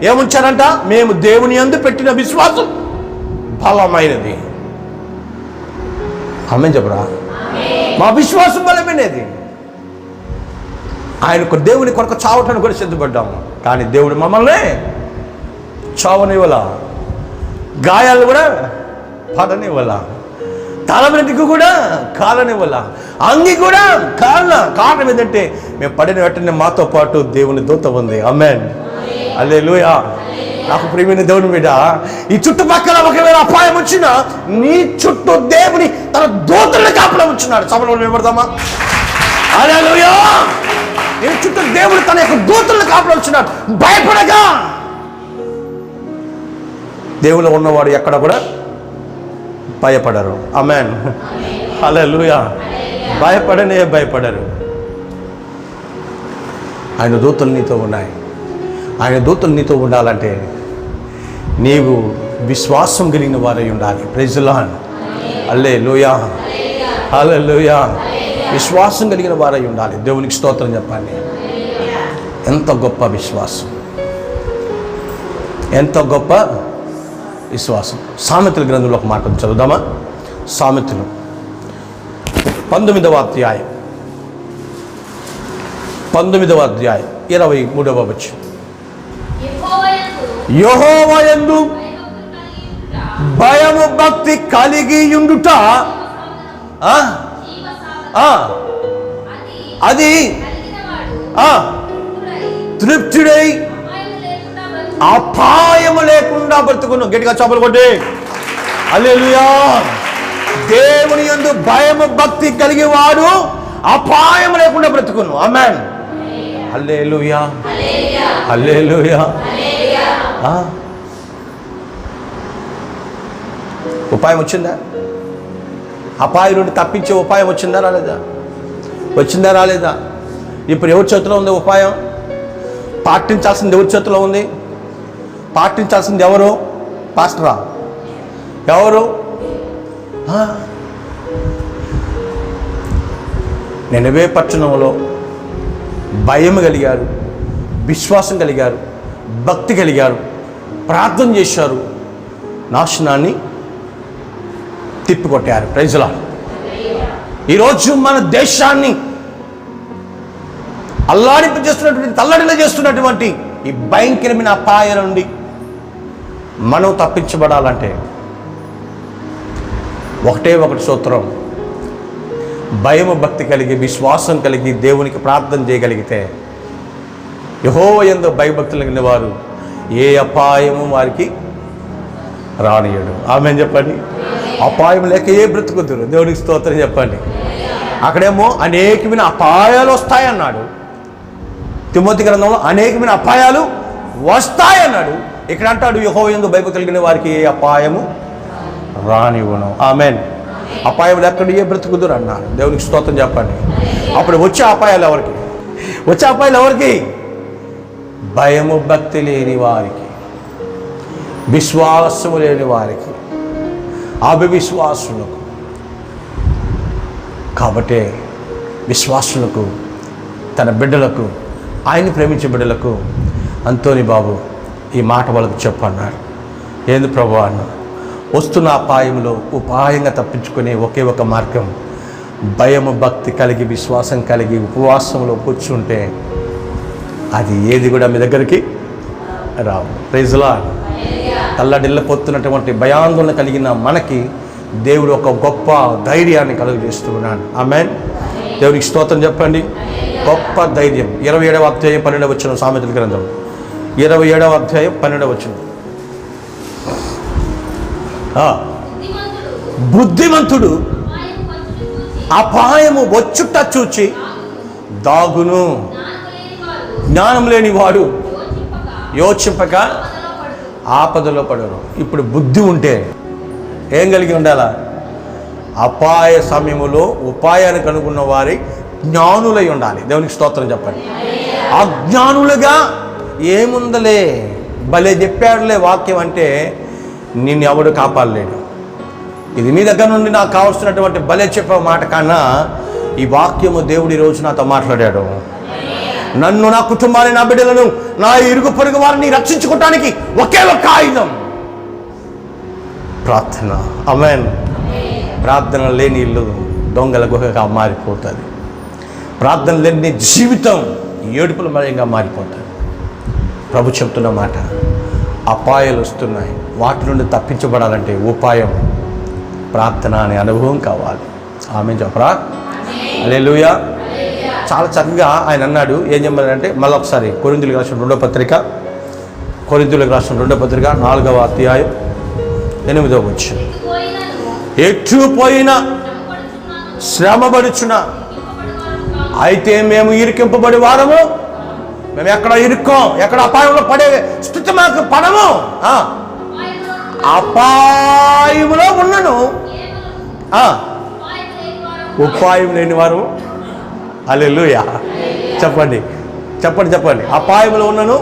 ఏముంచారంట, మేము దేవుని యందు పెట్టిన విశ్వాసం బలమైనది. ఆమేన్ చెప్పరా, మా విశ్వాసం బలమైనది. ఆయనకు దేవుని కొరకు చావటానికి కూడా సిద్ధపడ్డాము, కానీ దేవుడు మమ్మల్ని చావనివ్వాల, గాయాలు కూడా పడనివ్వాల, తల వెంట్రుక కూడా కాలనివ్వాల, అంగి కూడా కారణం ఏంటంటే మేము పడిన వెంటనే మాతో పాటు దేవుని దూత ఉంది. ఆమేన్, హల్లెలూయా. నాకు ప్రియమైన దేవుని బిడ్డ, ఈ చుట్టుపక్కల ఒకవేళ అపాయం వచ్చినా నీ చుట్టూ దేవుని తన దూతలను కాపలా ఉంచున్నాడు. సభలో నిలబడదామా? హల్లెలూయా. నీ చుట్టూ దేవుడు తన యొక్క దూతలను కాపలా ఉంచున్నాడు. భయపడగా. దేవులో ఉన్నవాడు ఎక్కడ కూడా భయపడరు. ఆమేన్, హల్లెలూయా. భయపడరు. ఆయన దూతలు నీతో ఉన్నాయి. ఆయన దూతలు నీతో ఉండాలంటే నీవు విశ్వాసం కలిగిన వారై ఉండాలి. ప్రైజ్ ది లార్డ్, హల్లెలూయా, హల్లెలూయా. విశ్వాసం కలిగిన వారై ఉండాలి. దేవునికి స్తోత్రం చెప్పండి. ఎంత గొప్ప విశ్వాసం, ఎంత గొప్ప విశ్వాసం. సామెతల గ్రంథంలో ఒక మాట చదువుదామా? సామెతలు 19వ అధ్యాయం 23వ వచనం. యెహోవా యందు భయము భక్తి కలిగి ఉండుట అది తృప్తుడై అపాయము లేకుండా బ్రతుకును. గట్టిగా చప్పలు కొట్టి హల్లెలూయా. దేవుని యందు భయము భక్తి కలిగి వాడు అపాయం లేకుండా బ్రతుకును. ఆమేన్, హల్లెలూయా, హల్లెలూయా. ఉపాయం వచ్చిందా? అపాయం నుండి తప్పించే ఉపాయం వచ్చిందా రాలేదా? వచ్చిందా రాలేదా? ఇప్పుడు ఎవరి చేతిలో ఉంది ఉపాయం? పాటించాల్సింది ఎవరి చేతిలో ఉంది? పాటించాల్సింది ఎవరు? పాస్టరా? ఎవరు? నినవే పట్టణంలో భయం కలిగారు, విశ్వాసం కలిగారు, భక్తి కలిగారు, ప్రార్థన చేశారు, నాశనాన్ని తిప్పికొట్టారు. Praise the lord. ఈరోజు మన దేశాన్ని అల్లాడింపజేస్తున్నటువంటి, తల్లడిలో చేస్తున్నటువంటి ఈ భయంకరమైన అపాయాల నుండి మనం తప్పించబడాలంటే ఒకటే ఒకటి సూత్రం. భయము భక్తి కలిగి, విశ్వాసం కలిగి దేవునికి ప్రార్థన చేయగలిగితే యెహోవా యందు భయభక్తులు కలిగిన వారు ఏ అపాయము వారికి రానియడు. ఆమేన్ చెప్పండి. అపాయం లేక ఏ బ్రతుకుతురు? దేవునికి స్తోత్రం చెప్పండి. అక్కడేమో అనేకమైన అపాయాలు వస్తాయన్నాడు. తిమోతి గ్రంథంలో అనేకమైన అపాయాలు వస్తాయన్నాడు. ఇక్కడ అంటాడు యెహోవా యందు భయభక్తులు కలిగిన వారికి ఏ అపాయము రానివ్వను. ఆమేన్. అపాయం లేకుండా ఏ బ్రతుకుదురు అన్నాడు. దేవునికి స్తోత్రం చెప్పండి. అప్పుడు వచ్చే అపాయాలు ఎవరికి? వచ్చే అపాయాలు ఎవరికి? భయము భక్తి లేని వారికి, విశ్వాసము లేని వారికి, అవిశ్వాసులకు. కాబట్టి విశ్వాసులకు, తన బిడ్డలకు, ఆయన్ని ప్రేమించే బిడ్డలకు అంతోని బాబు ఈ మాట వాళ్ళకు చెప్పన్నాడు. ఏంది ప్రభు అన్న? వస్తున్న అపాయంలో ఉపాయంగా తప్పించుకునే ఒకే ఒక మార్గం భయము భక్తి కలిగి, విశ్వాసం కలిగి, ఉపవాసంలో కూర్చుంటే అది ఏది కూడా మీ దగ్గరికి రావు. Praise lord. తల్లడిల్లిపోతున్నటువంటి భయాందోళన కలిగిన మనకి దేవుడు ఒక గొప్ప ధైర్యాన్ని కలుగజేస్తూ ఉన్నాడు. ఆమేన్. దేవునికి స్తోత్రం చెప్పండి. గొప్ప ధైర్యం. 27వ అధ్యాయం 12వ వచనం, సామెతల గ్రంథం 27వ అధ్యాయం 12వ వచనం. బుద్ధిమంతుడు అపాయము వచ్చుట చూచి దాగును, జ్ఞానం లేని వాడు యోచింపక ఆపదలో పడరు. ఇప్పుడు బుద్ధి ఉంటే ఏం కలిగి ఉండాలా? అపాయ సమయములో ఉపాయాన్ని కనుగొన్న వారి జ్ఞానులై ఉండాలి. దేవునికి స్తోత్రం చెప్పండి. అజ్ఞానులుగా ఏముందలే, భలే చెప్పాడులే వాక్యం అంటే నిన్ను ఎవడు కాపాడలేడు. ఇది మీ దగ్గర నుండి నాకు కావాల్సినటువంటి భలే చెప్పే మాట కన్నా ఈ వాక్యము దేవుడు ఈరోజు నాతో మాట్లాడాడు. నన్ను, నా కుటుంబాన్ని, నా బిడ్డలను, నా ఇరుగు పొరుగు వారిని రక్షించుకోవటానికి ఒకే ఒక ఆయుధం ప్రార్థన. ఆమేన్. ప్రార్థన లేని ఇల్లు దొంగల గుహగా మారిపోతుంది. ప్రార్థన లేని జీవితం ఏడుపుల మయంగా మారిపోతుంది. ప్రభు చెప్తున్న మాట, అపాయాలు వస్తున్నాయి, వాటి నుండి తప్పించబడాలంటే ఉపాయం ప్రార్థన అనే అనుభవం కావాలి. ఆమేన్ చెప్పరా? హల్లెలూయా. చాలా చక్కగా ఆయన అన్నాడు. ఏం చెప్పారంటే మళ్ళీ ఒకసారి కొరింథీయులకు రాసిన 2వ పత్రిక, కొరింథీయులకు రాసిన 2వ పత్రిక 4వ అధ్యాయం 8వ వచనం. ఎటు పోయినా శ్రమపడుచున్నా అయితే మేము ఇరికింపబడి వారము. మేము ఎక్కడ ఇరుక్కోం, ఎక్కడ అపాయంలో పడే స్థితి మాకు పడము. అపాయంలో ఉన్నను, ఉపాయం లేని వారు. హల్లెలూయా. చెప్పండి చెప్పండి చెప్పండి. అపాయంలో ఉన్నను,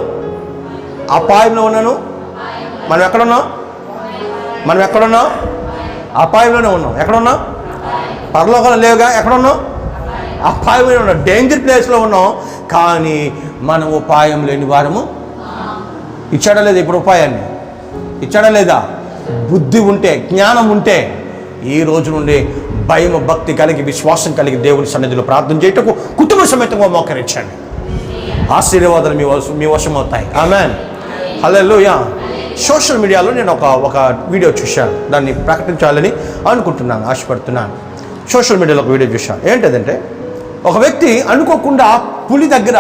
అపాయంలో ఉన్నను. మనం ఎక్కడున్నాం? మనం ఎక్కడున్నాం? అపాయంలోనే ఉన్నాం. ఎక్కడున్నాం? పరలోకంలో లేవుగా. ఎక్కడున్నాం? అపాయంలో ఉన్నాం, డేంజర్ ప్లేస్లో ఉన్నాం. కానీ మనం ఉపాయం లేని వారము. ఇచ్చాడా లేదా? ఇప్పుడు ఉపాయాన్ని ఇచ్చాడా లేదా? బుద్ధి ఉంటే, జ్ఞానం ఉంటే ఈ రోజు నుండి భయం భక్తి కలిగి, విశ్వాసం కలిగి దేవుని సన్నిధిలో ప్రార్థన చేయటకు కుటుంబ సమేతంగా మోకరించండి. ఆశీర్వాదాలు మీ వశం అవుతాయి. ఆమేన్. హల్లెలూయా. సోషల్ మీడియాలో నేను ఒక వీడియో చూశాను. దాన్ని ప్రకటించాలని అనుకుంటున్నాను, ఆశపడుతున్నాను. సోషల్ మీడియాలో ఒక వీడియో చూశాను. ఏంటంటే ఒక వ్యక్తి అనుకోకుండా పులి దగ్గర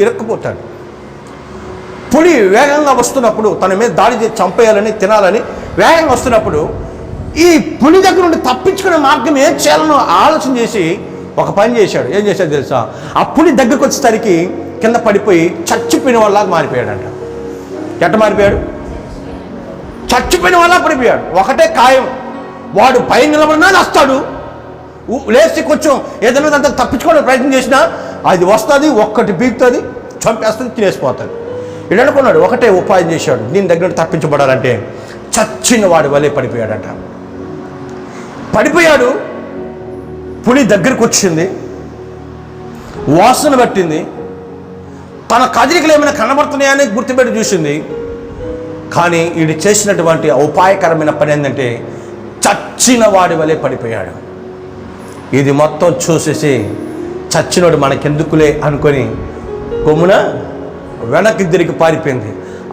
ఇరుక్కుపోతాడు. పులి వేగంగా వస్తున్నప్పుడు, తన మీద దాడి చేసి చంపేయాలని, తినాలని వేగంగా వస్తున్నప్పుడు ఈ పులి దగ్గర నుండి తప్పించుకునే మార్గం ఏం చేయాలనో ఆలోచన చేసి ఒక పని చేశాడు. ఏం చేశాడు తెలుసా? ఆ పులి దగ్గరకు వచ్చేసరికి కింద పడిపోయి చచ్చిపోయిన వాళ్ళలాగా మారిపోయాడంట. ఎట్ట మారిపోయాడు? చచ్చిపోయిన వాళ్ళ పడిపోయాడు. ఒకటే ఖాయం, వాడు పైన నిలబడినా వస్తాడు, లేచి కొంచెం ఏదైనా దాంతో తప్పించుకోవడానికి ప్రయత్నం చేసినా అది వస్తుంది, ఒక్కటి పీకుతుంది, చంపేస్తుంది, తినేసిపోతుంది. ఇది అనుకున్నాడు. ఒకటే ఉపాయం చేశాడు, దీని దగ్గర తప్పించబడాలంటే చచ్చిన వాడి వల్లే పడిపోయాడట. పడిపోయాడు. పులి దగ్గరికి వచ్చింది, వాసన పట్టింది, తన కదలికలు ఏమైనా కనబడుతున్నాయని గుర్తుపెట్టి చూసింది. కానీ వీడు చేసినటువంటి ఉపాయకరమైన పని ఏంటంటే చచ్చిన వాడి వలె పడిపోయాడు. ఇది మొత్తం చూసేసి చచ్చినోడు మనకెందుకులే అనుకొని కొమ్మున వెనక్కి తిరిగి పారిపోయింది.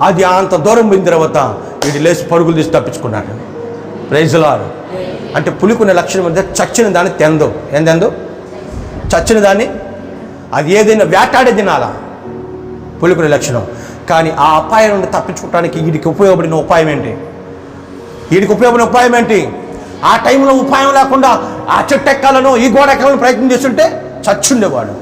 అది అంత దూరం పోయిన తర్వాత వీడు లేచి పరుగులు తీసి తప్పించుకున్నాడు. Praise lord. అంటే పులికునే లక్షణం అంటే చచ్చిన దాన్ని తెందు. ఏం తెందు? చచ్చిన దాన్ని అది ఏదైనా వేటాడే తినాలా, పులికునే లక్షణం. కానీ ఆ అపాయం నుండి తప్పించుకోవడానికి వీడికి ఉపయోగపడిన ఉపాయం ఏంటి? వీడికి ఉపయోగపడిన ఉపాయం ఏంటి? ఆ టైంలో ఉపాయం లేకుండా ఆ చెట్టు ఎక్కాలను ఈ గోడ ఎక్కాలను ప్రయత్నం చేస్తుంటే చచ్చుండేవాడు.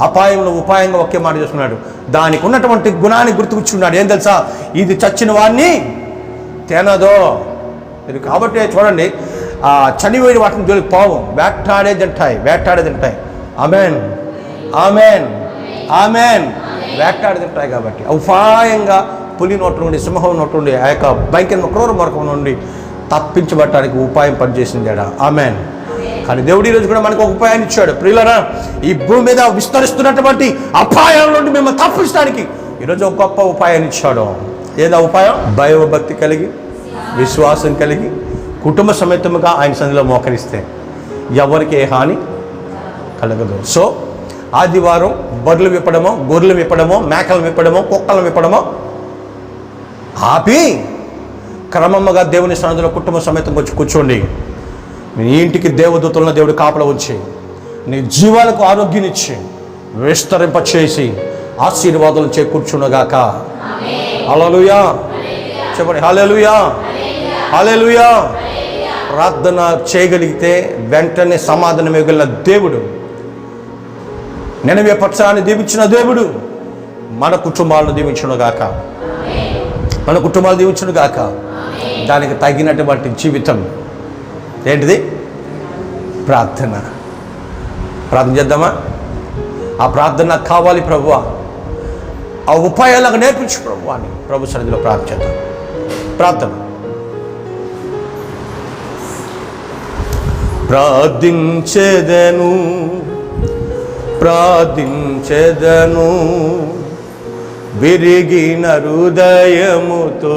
అపాయంలో ఉపాయంగా ఒకే మాట చేస్తున్నాడు. దానికి ఉన్నటువంటి గుణాన్ని గుర్తుకుచ్చున్నాడు. ఏం తెలుసా? ఇది చచ్చిన వాడిని తినదో. ఇది కాబట్టి చూడండి, చనిపోయిన వాటిని జోలికి పోవం, వేటాడే తింటాయి. ఆమేన్, ఆమేన్, ఆమేన్. వేటాడి తింటాయి కాబట్టి ఉపాయంగా పులి నోట్ల నుండి, సింహం నోట్ల నుండి, ఆ యొక్క భయంకర క్రూర మార్గం నుండి తప్పించబడటానికి ఉపాయం పనిచేసింది. ఆమేన్. కానీ దేవుడు ఈరోజు కూడా మనకు ఒక ఉపాయాన్ని ఇచ్చాడు. ప్రియులారా, ఈ భూమి మీద విస్తరిస్తున్నటువంటి అపాయం నుండి మిమ్మల్ని తప్పించడానికి ఈరోజు ఒక గొప్ప ఉపాయాన్ని ఇచ్చాడు. ఏదా ఉపాయం? భయభక్తి కలిగి, విశ్వాసం కలిగి, కుటుంబ సమేతముగా ఆయన సన్నిధిలో మోకరిస్తే ఎవరికి ఏ హాని కలగదు. సో ఆదివారం బర్రెలు విప్పడమో, గొర్రెలు విప్పడమో, మేకలు విప్పడమో, కుక్కలు విప్పడమో ఆపి క్రమంగా దేవుని సన్నిధిలో కుటుంబ సమేతంగా వచ్చి కూర్చోండి. నీ ఇంటికి దేవదూతలను దేవుడు కాపలా ఉంచి, నీ జీవాలకు ఆరోగ్యాన్నిచ్చి, విస్తరింపచేసి ఆశీర్వాదాలు చేకూర్చునుగాక. హల్లెలూయా చెప్పండి. హల్లెలూయా, హల్లెలూయా. ప్రార్థన చేయగలిగితే వెంటనే సమాధానం ఇవ్వగల దేవుడు, నినవే పక్షాన్ని దీవించిన దేవుడు మన కుటుంబాలను దీవించునుగాక. మన కుటుంబాలు దీవించునుగాక. దానికి తగినటువంటి జీవితం ఏంటిది? ప్రార్థన. ప్రార్థన చేద్దామా? ఆ ప్రార్థన నాకు కావాలి ప్రభువా, ఆ ఉపాయాలకు నేర్పించు ప్రభువా అని ప్రభు సన్నిధిలో ప్రార్థించేద్దాం. ప్రార్థన. ప్రార్థించెదను విరిగిన హృదయముతో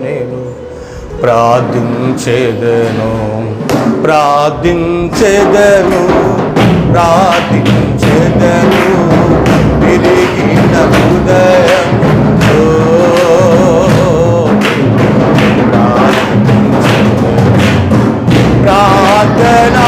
నేను ప్రార్థించెదను విరిగిన హృదయముతో ప్రార్థనా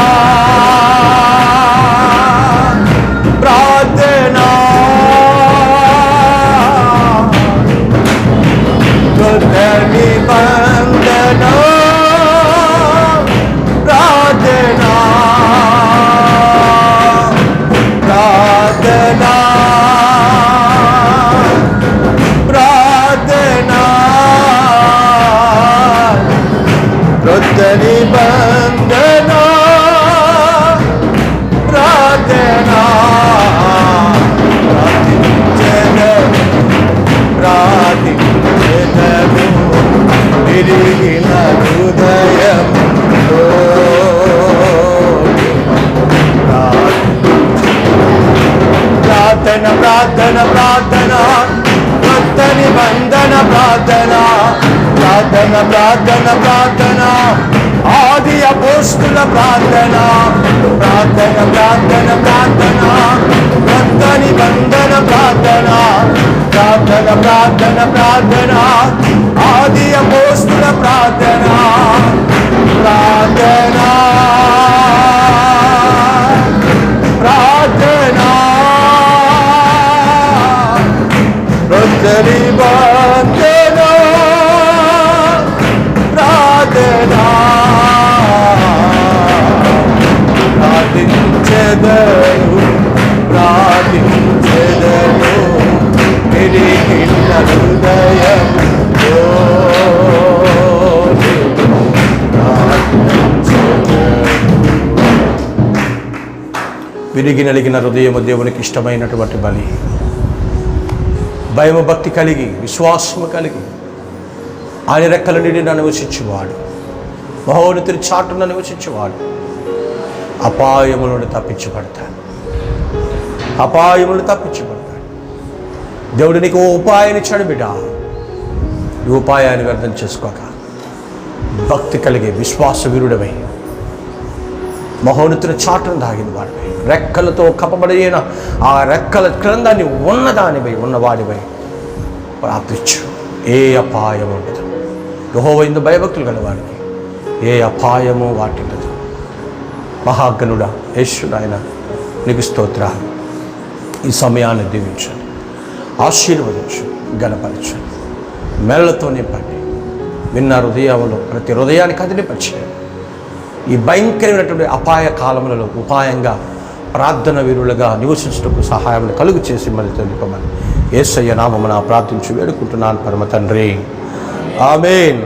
ప్రార్థన ఆది అపోస్తుల ప్రార్థన కొత్త నిబంధన ప్రార్థన ఆది అపోస్తుల ప్రార్థన విరిగి నలిగిన హృదయము దేవునికి ఇష్టమైనటువంటి బలి. భయము భక్తి కలిగి, విశ్వాసము కలిగి ఆయన రెక్కల నీడిన నివసించేవాడు, మహోన్నతుని చాటున నివసించేవాడు అపాయముల నుండి తప్పించబడతాడు. దేవుడు నీకు ఓ ఉపాయాన్ని ఇచ్చాడు బిడ్డ. ఈ ఉపాయాన్ని వ్యర్థం చేసుకోక భక్తి కలిగి విశ్వాస వీరుడమై మహోన్నతుని చాటును దాగిన వాడిపై, రెక్కలతో కప్పబడిన ఆ రెక్కల క్రిందాన్ని ఉన్నవాడిపై ప్రార్థించు. ఏ అపాయం ఉండదు. యెహోవా యందు భయభక్తులు గల వాడికి ఏ అపాయము వాటిల్లదు. మహాగణుడా యేసు నాయన నీకు స్తోత్రాలు. ఈ సమయాన్ని దీవించండి, ఆశీర్వదించు, గణపరచండి, మేళ్లతో నింపండి. విన్న హృదయంలో ప్రతి హృదయాన్ని కదిలిపరిచేయండి. ఈ భయంకరమైనటువంటి అపాయ కాలములలో ఉపాయంగా ప్రార్థన వీరులుగా నివసించడానికి సహాయం కలుగు చేసి మళ్ళీ తెలుపమని యేసయ్య నామమున ప్రార్థించి వేడుకుంటున్నాను పరమ తండ్రి. ఆమేన్.